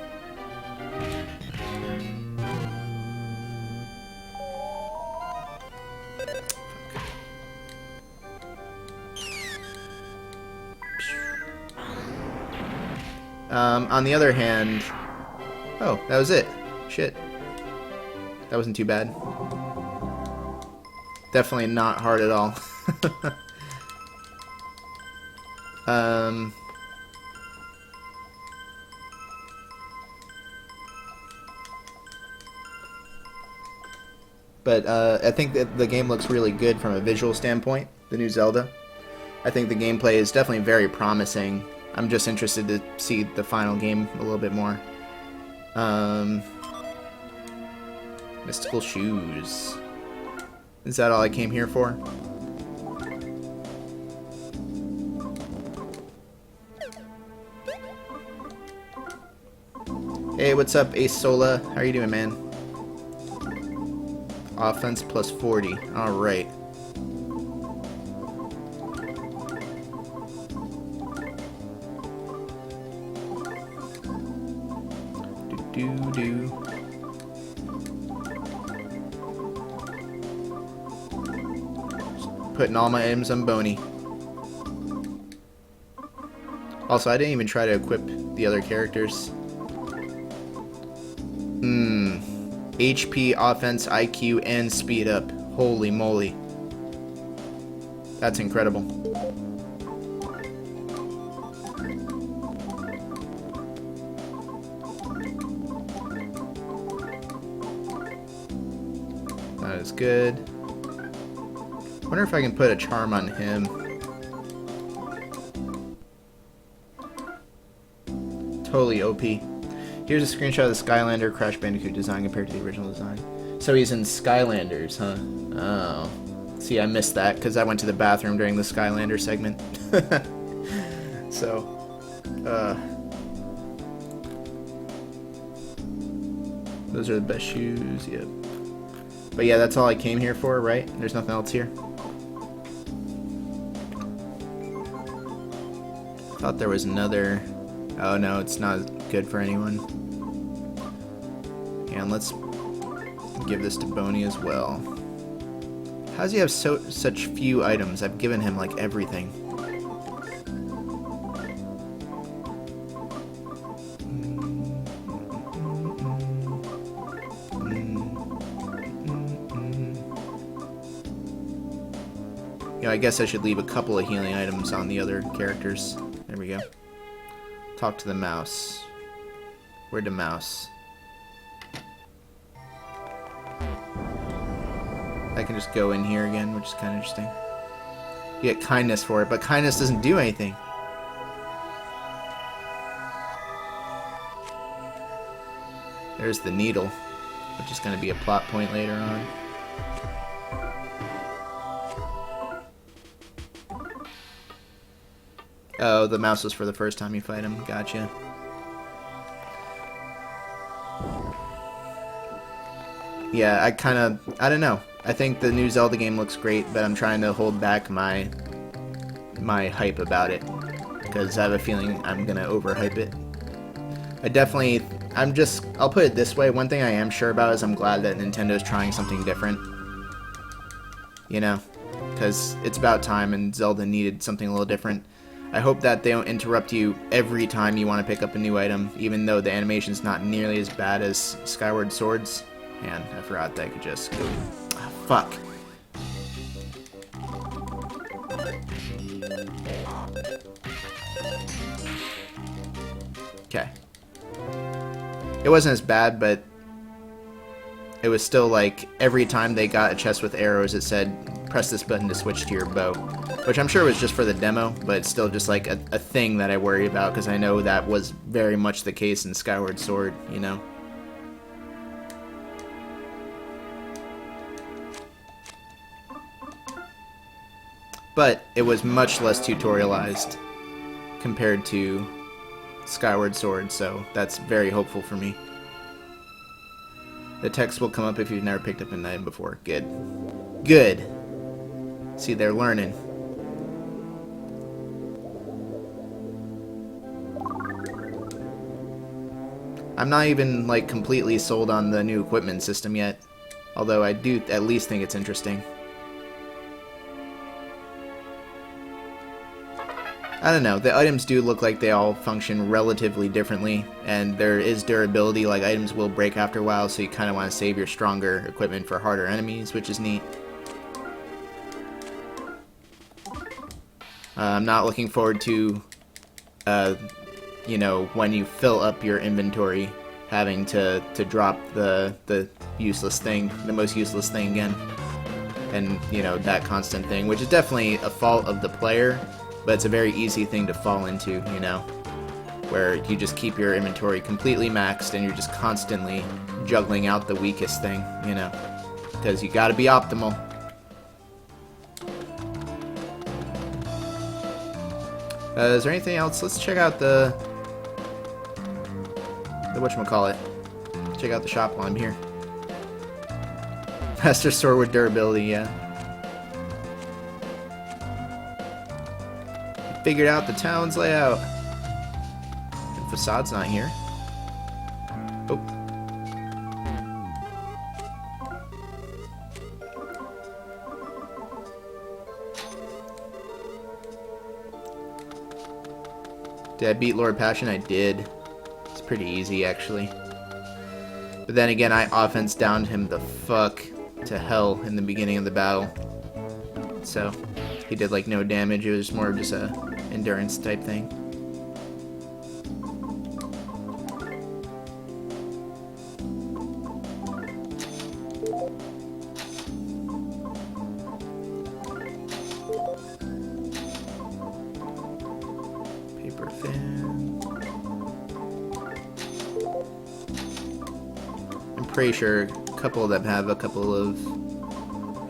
On the other hand... Oh, that was it. Shit. That wasn't too bad. Definitely not hard at all. But I think that the game looks really good from a visual standpoint, the new Zelda. I think the gameplay is definitely very promising. I'm just interested to see the final game a little bit more. Mystical shoes. Is that all I came here for? Hey, what's up, Ace Sola? How are you doing, man? Offense plus 40. Alright. Do-do-do. Putting all my items on Boney. Also, I didn't even try to equip the other characters. HP, offense, IQ, and speed up. Holy moly. That's incredible. That is good. Wonder if I can put a charm on him. Totally OP. Here's a screenshot of the Skylander Crash Bandicoot design compared to the original design. So he's in Skylanders, huh? Oh. See, I missed that because I went to the bathroom during the Skylander segment. So, those are the best shoes, yep. But yeah, that's all I came here for, right? There's nothing else here. Thought there was another... Oh no, it's not good for anyone. And let's give this to Boney as well. How does he have such few items? I've given him like everything. Yeah, I guess I should leave a couple of healing items on the other characters. There we go. Talk to the mouse. Where'd the mouse? I can just go in here again, which is kind of interesting. You get kindness for it, but kindness doesn't do anything. There's the needle, which is going to be a plot point later on. Oh, the mouse was for the first time you fight him. Gotcha. Yeah, I don't know. I think the new Zelda game looks great, but I'm trying to hold back my hype about it, because I have a feeling I'm gonna overhype it. I'll put it this way, one thing I am sure about is I'm glad that Nintendo's trying something different. You know? Because it's about time and Zelda needed something a little different. I hope that they don't interrupt you every time you want to pick up a new item, even though the animation's not nearly as bad as Skyward Sword's. Man, I forgot that I could just go... Ah, fuck. Okay. It wasn't as bad, but it was still like every time they got a chest with arrows, it said, press this button to switch to your bow. Which I'm sure was just for the demo, but it's still just like a thing that I worry about, because I know that was very much the case in Skyward Sword, you know? But it was much less tutorialized compared to Skyward Sword, so that's very hopeful for me. The text will come up if you've never picked up an item before. Good. Good. See, they're learning. I'm not even, like, completely sold on the new equipment system yet. Although I do at least think it's interesting. I don't know, the items do look like they all function relatively differently, and there is durability, like items will break after a while, so you kind of want to save your stronger equipment for harder enemies, which is neat. I'm not looking forward to, you know, when you fill up your inventory, having to drop the useless thing, the most useless thing again. And, you know, that constant thing, which is definitely a fault of the player, but it's a very easy thing to fall into, you know, where you just keep your inventory completely maxed and you're just constantly juggling out the weakest thing, you know, because you gotta be optimal. Is there anything else? Let's check out the whatchamacallit. Check out the shop while I'm here. Master Sword with durability, yeah. Figured out the town's layout. And Facade's not here. Oh. Did I beat Lord Passion? I did. It's pretty easy, actually. But then again, I offense downed him the fuck to hell in the beginning of the battle. So, he did like no damage. It was more of just a endurance type thing. Paper fan. I'm pretty sure a couple of them have a couple of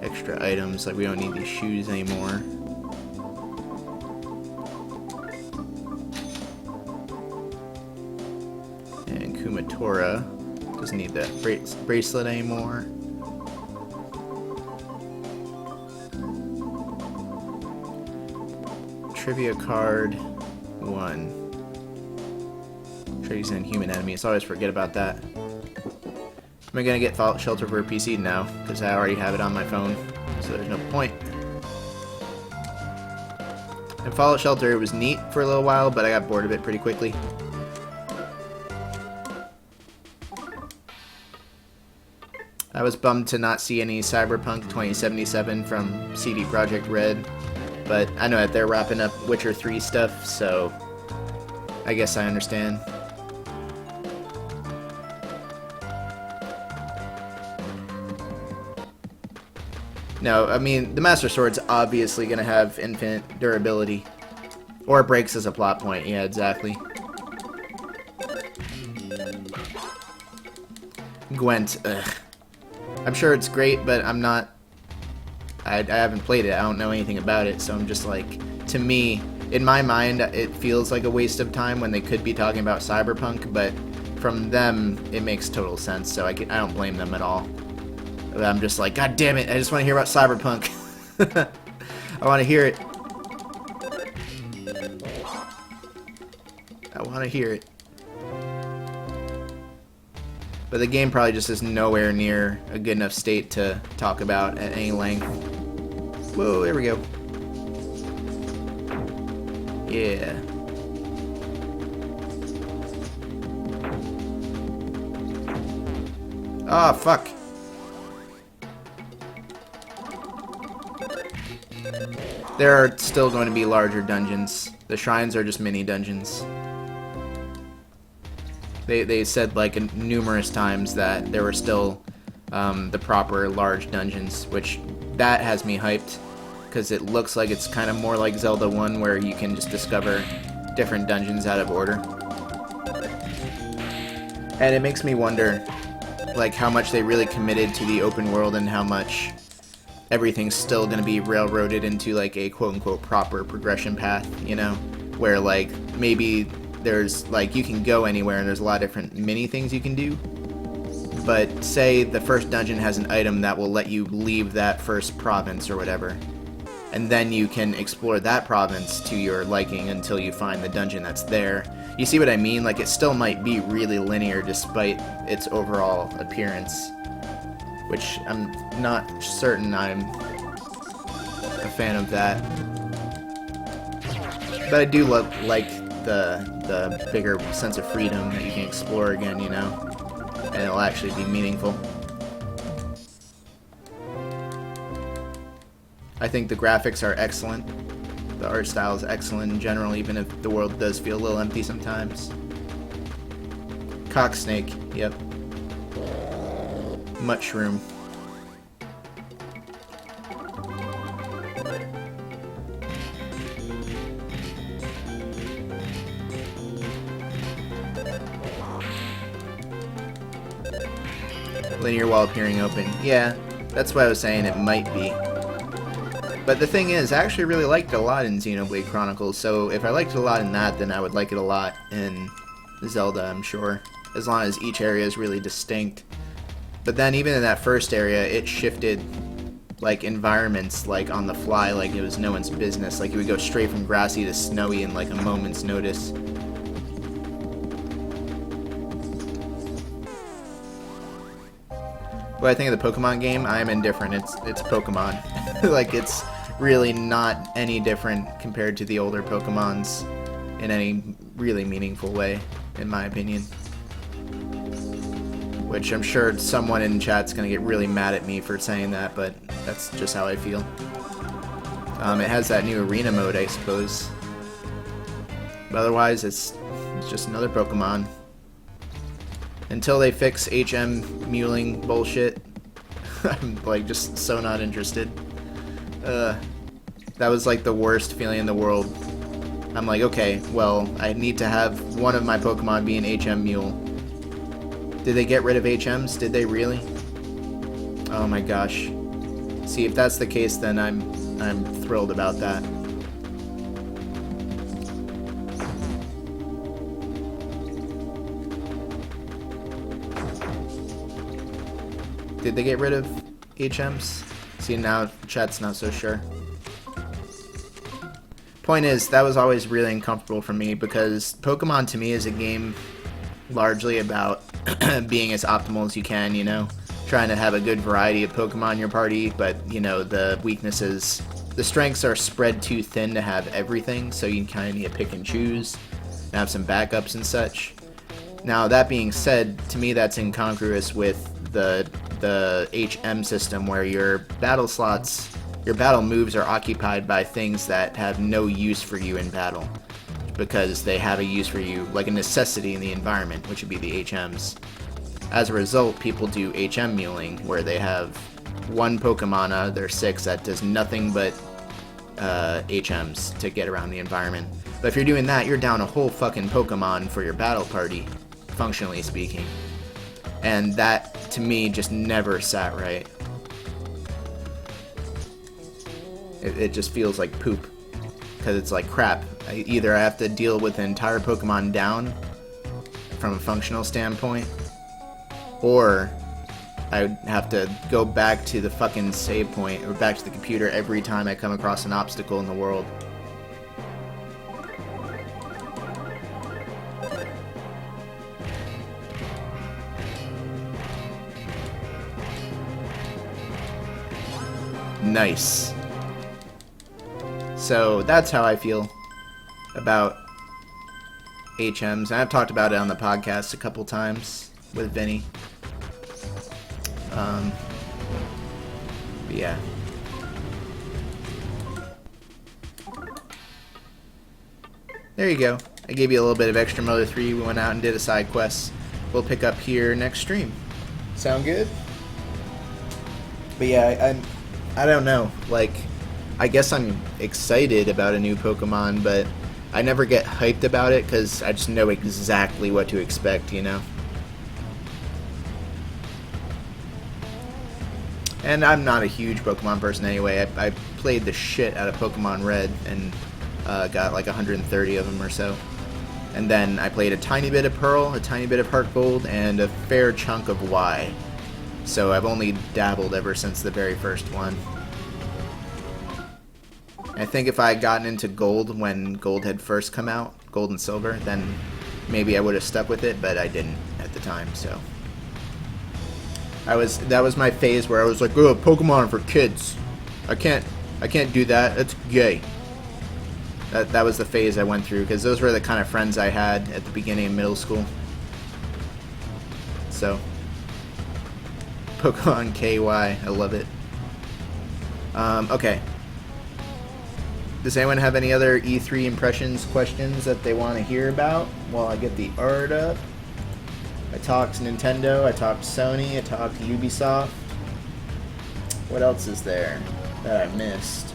extra items, like we don't need these shoes anymore. And Kumatora doesn't need that bracelet anymore. Trivia card 1. Trades in human enemies. I always forget about that. Am I gonna get Fallout Shelter for a PC now? Because I already have it on my phone, so there's no point. And Fallout Shelter, it was neat for a little while, but I got bored of it pretty quickly. I was bummed to not see any Cyberpunk 2077 from CD Projekt Red, but I know that they're wrapping up Witcher 3 stuff, so I guess I understand. No, I mean, the Master Sword's obviously going to have infinite durability. Or it breaks as a plot point, yeah, exactly. Gwent, ugh. I'm sure it's great, but I'm not... I haven't played it, I don't know anything about it, so I'm just like... To me, in my mind, it feels like a waste of time when they could be talking about Cyberpunk, but from them, it makes total sense, so I don't blame them at all. I'm just like, God damn it, I just want to hear about Cyberpunk. I want to hear it. I want to hear it. But the game probably just is nowhere near a good enough state to talk about at any length. Whoa, there we go. Yeah. Ah, fuck. There are still going to be larger dungeons. The shrines are just mini dungeons. They said like numerous times that there were still the proper large dungeons, which that has me hyped because it looks like it's kind of more like Zelda 1 where you can just discover different dungeons out of order. And it makes me wonder like how much they really committed to the open world and how much everything's still going to be railroaded into like a quote-unquote proper progression path, you know, where like maybe there's like you can go anywhere and there's a lot of different mini things you can do. But say the first dungeon has an item that will let you leave that first province or whatever, and then you can explore that province to your liking until you find the dungeon that's there. You see what I mean? Like, it still might be really linear despite its overall appearance, which I'm not certain I'm a fan of that. But I do like the bigger sense of freedom that you can explore again, you know? And it'll actually be meaningful. I think the graphics are excellent. The art style is excellent in general, even if the world does feel a little empty sometimes. Cocksnake, yep. Mushroom. Linear while appearing open. Yeah, that's why I was saying it might be. But the thing is, I actually really liked it a lot in Xenoblade Chronicles, so if I liked it a lot in that, then I would like it a lot in Zelda, I'm sure. As long as each area is really distinct. But then even in that first area, it shifted like environments like on the fly, like it was no one's business. Like it would go straight from grassy to snowy in like a moment's notice. What I think of the Pokemon game, I am indifferent. It's Pokemon. Like, it's really not any different compared to the older Pokemons in any really meaningful way, in my opinion. Which I'm sure someone in chat's gonna get really mad at me for saying that, but that's just how I feel. It has that new arena mode, I suppose. But otherwise, it's just another Pokemon. Until they fix HM muling bullshit, I'm like just so not interested. That was like the worst feeling in the world. I'm like, okay, well, I need to have one of my Pokemon be an HM mule. Did they get rid of HMs? Did they really? Oh my gosh. See, if that's the case, then I'm thrilled about that. Did they get rid of HMs? See, now chat's not so sure. Point is, that was always really uncomfortable for me because Pokemon to me is a game largely about being as optimal as you can, you know? Trying to have a good variety of Pokemon in your party, but, you know, the weaknesses, the strengths are spread too thin to have everything, so you kind of need to pick and choose and have some backups and such. Now, that being said, to me that's incongruous with the HM system where your battle slots, your battle moves are occupied by things that have no use for you in battle because they have a use for you, like a necessity in the environment, which would be the HMs. As a result, people do HM muling, where they have one Pokemon out of their 6 that does nothing but HMs to get around the environment. But if you're doing that, you're down a whole fucking Pokemon for your battle party, functionally speaking. And that, to me, just never sat right. It just feels like poop. Because it's like, crap. Either I have to deal with the entire Pokemon down from a functional standpoint, or I would have to go back to the fucking save point, or back to the computer every time I come across an obstacle in the world. Nice. So that's how I feel about HMs. And I've talked about it on the podcast a couple times with Vinny. But yeah. There you go. I gave you a little bit of extra Mother 3. We went out and did a side quest. We'll pick up here next stream. Sound good? But yeah, I don't know. Like, I guess I'm excited about a new Pokemon, but I never get hyped about it because I just know exactly what to expect, you know? And I'm not a huge Pokemon person anyway. I played the shit out of Pokemon Red and got like 130 of them or so. And then I played a tiny bit of Pearl, a tiny bit of Heart Gold, and a fair chunk of Y. So I've only dabbled ever since the very first one. I think if I had gotten into Gold when Gold had first come out, Gold and Silver, then maybe I would have stuck with it, but I didn't at the time, so. That was my phase where I was like, oh, Pokemon for kids. I can't do that, it's gay. That was the phase I went through, because those were the kind of friends I had at the beginning of middle school. So, Pokemon KY, I love it. Okay. Does anyone have any other E3 impressions questions that they want to hear about while I get the art up? I talked Nintendo, I talked Sony, I talked Ubisoft. What else is there that I missed?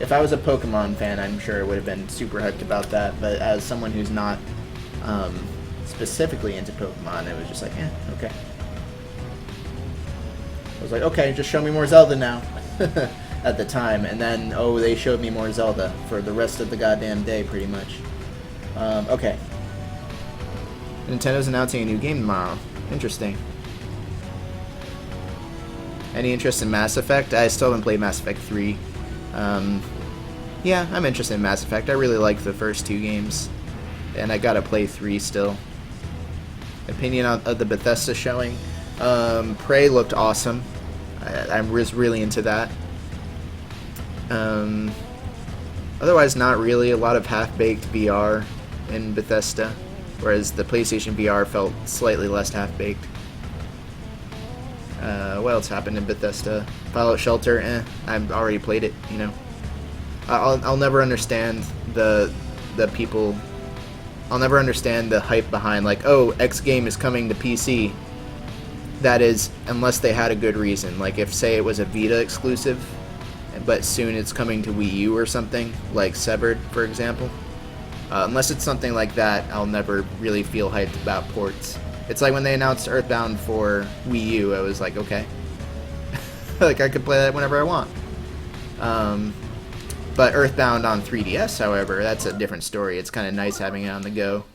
If I was a Pokemon fan, I'm sure I would have been super hyped about that, but as someone who's not specifically into Pokemon, it was just like, okay. I was like, okay, just show me more Zelda now. At the time, and then, oh, they showed me more Zelda for the rest of the goddamn day, pretty much. Okay. Nintendo's announcing a new game tomorrow. Interesting. Any interest in Mass Effect? I still haven't played Mass Effect 3. Yeah, I'm interested in Mass Effect. I really like the first 2 games. And I gotta play 3 still. Opinion of the Bethesda showing. Prey looked awesome. I was really into that. Otherwise, not really. A lot of half-baked VR in Bethesda, whereas the PlayStation VR felt slightly less half-baked. What else happened in Bethesda? Fallout Shelter, I've already played it, you know. I'll never understand the people. I'll never understand the hype behind, like, oh, X game is coming to PC. That is, unless they had a good reason. Like, if, say, it was a Vita exclusive, but soon it's coming to Wii U or something, like Severed, for example. Unless it's something like that, I'll never really feel hyped about ports. It's like when they announced Earthbound for Wii U, I was like, okay. Like, I could play that whenever I want. But Earthbound on 3DS, however, that's a different story. It's kind of nice having it on the go.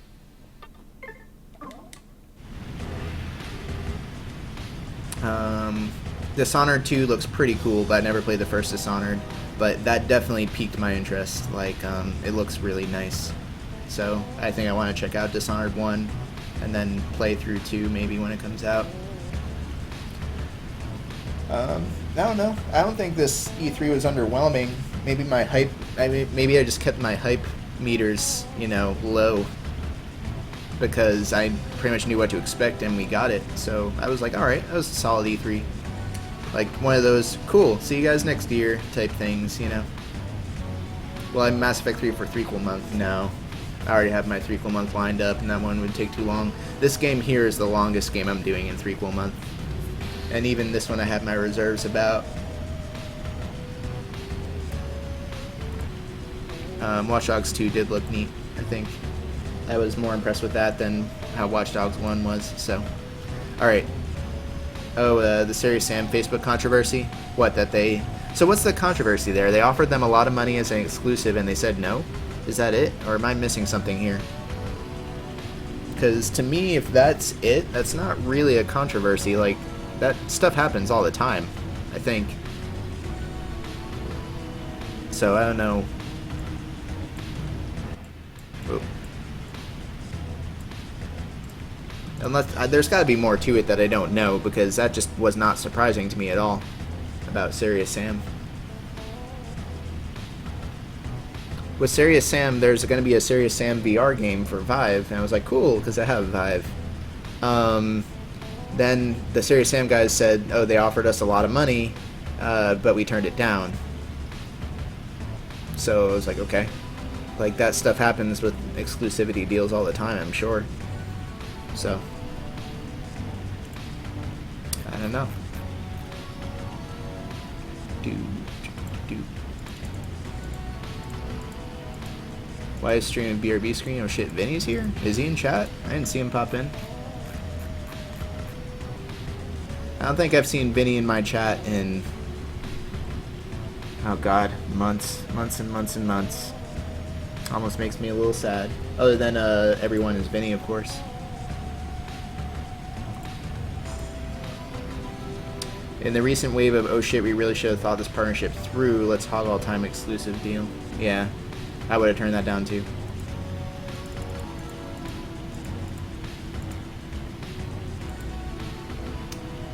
Dishonored 2 looks pretty cool, but I never played the first Dishonored. But that definitely piqued my interest. Like, it looks really nice. So, I think I want to check out Dishonored 1, and then play through 2 maybe when it comes out. I don't know. I don't think this E3 was underwhelming. Maybe my hype, maybe I just kept my hype meters, you know, low. Because I pretty much knew what to expect, and we got it. So I was like, alright, that was a solid E3. Like, one of those, cool, see you guys next year type things, you know. Well, I'm Mass Effect 3 for threequel month. No. I already have my threequel month lined up, and that one would take too long. This game here is the longest game I'm doing in threequel month. And even this one I have my reserves about. Watch Dogs 2 did look neat, I think. I was more impressed with that than how Watch Dogs 1 was, so. Alright. Oh, the Serious Sam Facebook controversy? What, that they... So what's the controversy there? They offered them a lot of money as an exclusive and they said no? Is that it? Or am I missing something here? Because to me, if that's it, that's not really a controversy. Like, that stuff happens all the time, I think. So, I don't know. Oh. Unless, there's got to be more to it that I don't know, because that just was not surprising to me at all about Serious Sam. With Serious Sam, there's going to be a Serious Sam VR game for Vive, and I was like, cool, because I have Vive. Then the Serious Sam guys said, oh, they offered us a lot of money, but we turned it down. So I was like, okay. Like, that stuff happens with exclusivity deals all the time, I'm sure. So, I don't know. Why is streaming BRB screen? Oh shit, Vinny's here? Is he in chat? I didn't see him pop in. don't think I've seen Vinny in my chat in, oh god, months and months and months. Almost makes me a little sad. Other than everyone is Vinny, of course. In the recent wave of oh shit, we really should have thought this partnership through. Let's hog all time exclusive deal. Yeah, I would have turned that down too.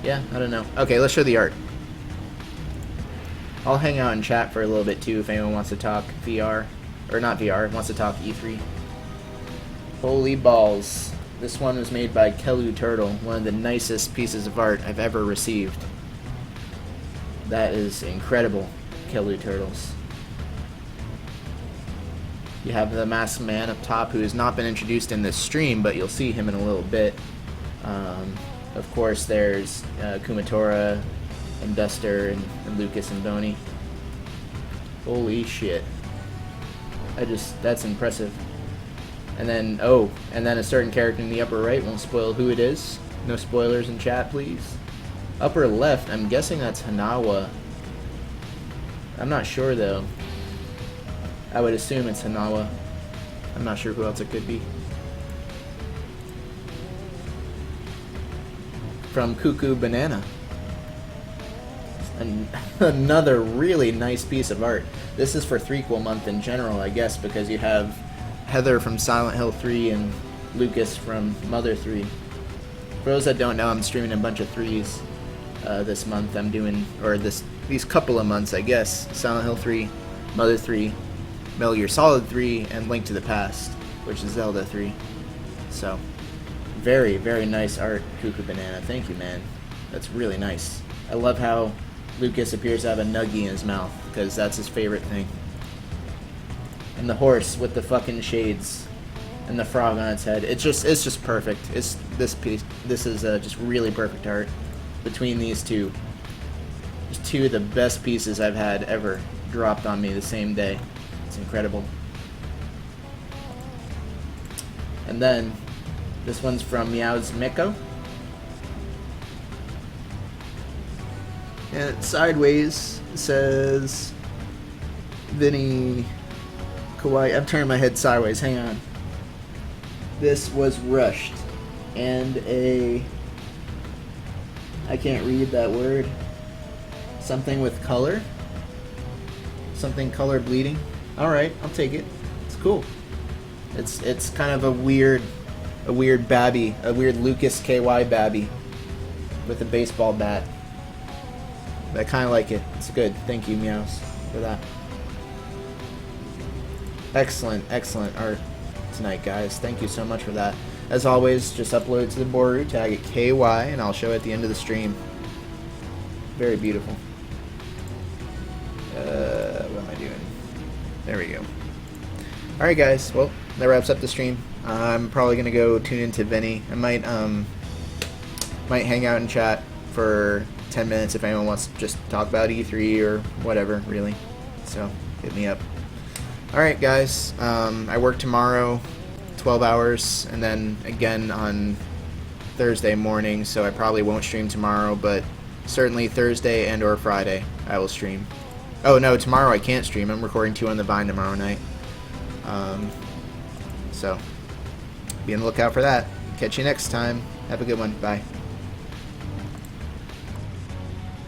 Yeah, I don't know. Okay, let's show the art. I'll hang out and chat for a little bit too if anyone wants to talk VR. Or not VR, wants to talk E3. Holy balls. This one was made by Kelu Turtle, one of the nicest pieces of art I've ever received. That is incredible, Kelu Turtles. You have the masked man up top who has not been introduced in this stream, but you'll see him in a little bit. Of course, there's Kumatora and Duster and Lucas and Boney. Holy shit. That's impressive. And then, a certain character in the upper right, won't spoil who it is. No spoilers in chat, please. Upper left, I'm guessing that's Hanawa. I'm not sure though. I would assume it's Hanawa. I'm not sure who else it could be. From Cuckoo Banana. And another really nice piece of art. This is for threequel month in general, I guess, because you have Heather from Silent Hill 3 and Lucas from Mother 3. For those that don't know, I'm streaming a bunch of threes this month. I'm doing, or these couple of months, I guess. Silent Hill 3, Mother 3, Metal Gear Solid 3, and Link to the Past, which is Zelda 3. So, very, very nice art, Cuckoo Banana. Thank you, man. That's really nice. I love how Lucas appears to have a nuggie in his mouth, because that's his favorite thing. And the horse with the fucking shades and the frog on its head. It's just perfect. This is just really perfect art between these two. Just two of the best pieces I've had ever dropped on me the same day. It's incredible. And then this one's from Meow's Miko. And sideways says Vinny Kawaii. I'm turning my head sideways, hang on. This was rushed. And I can't read that word. Something with color? Something color bleeding? Alright, I'll take it. It's cool. It's kind of a weird babby. A weird Lucas KY babby. With a baseball bat. But I kind of like it. It's good. Thank you, Meows, for that. Excellent art tonight, guys. Thank you so much for that. As always, just upload it to the Boru, tag it KY, and I'll show it at the end of the stream. Very beautiful. What am I doing? There we go. Alright, guys. Well, that wraps up the stream. I'm probably going to go tune into Vinny. I might hang out and chat for 10 minutes if anyone wants to just talk about E3 or whatever, really. So, hit me up. Alright, guys. I work tomorrow, 12 hours, and then again on Thursday morning, so I probably won't stream tomorrow, but certainly Thursday and or Friday I will stream. Oh, no, tomorrow I can't stream. I'm recording 2 on the Vine tomorrow night. So, be on the lookout for that. Catch you next time. Have a good one. Bye.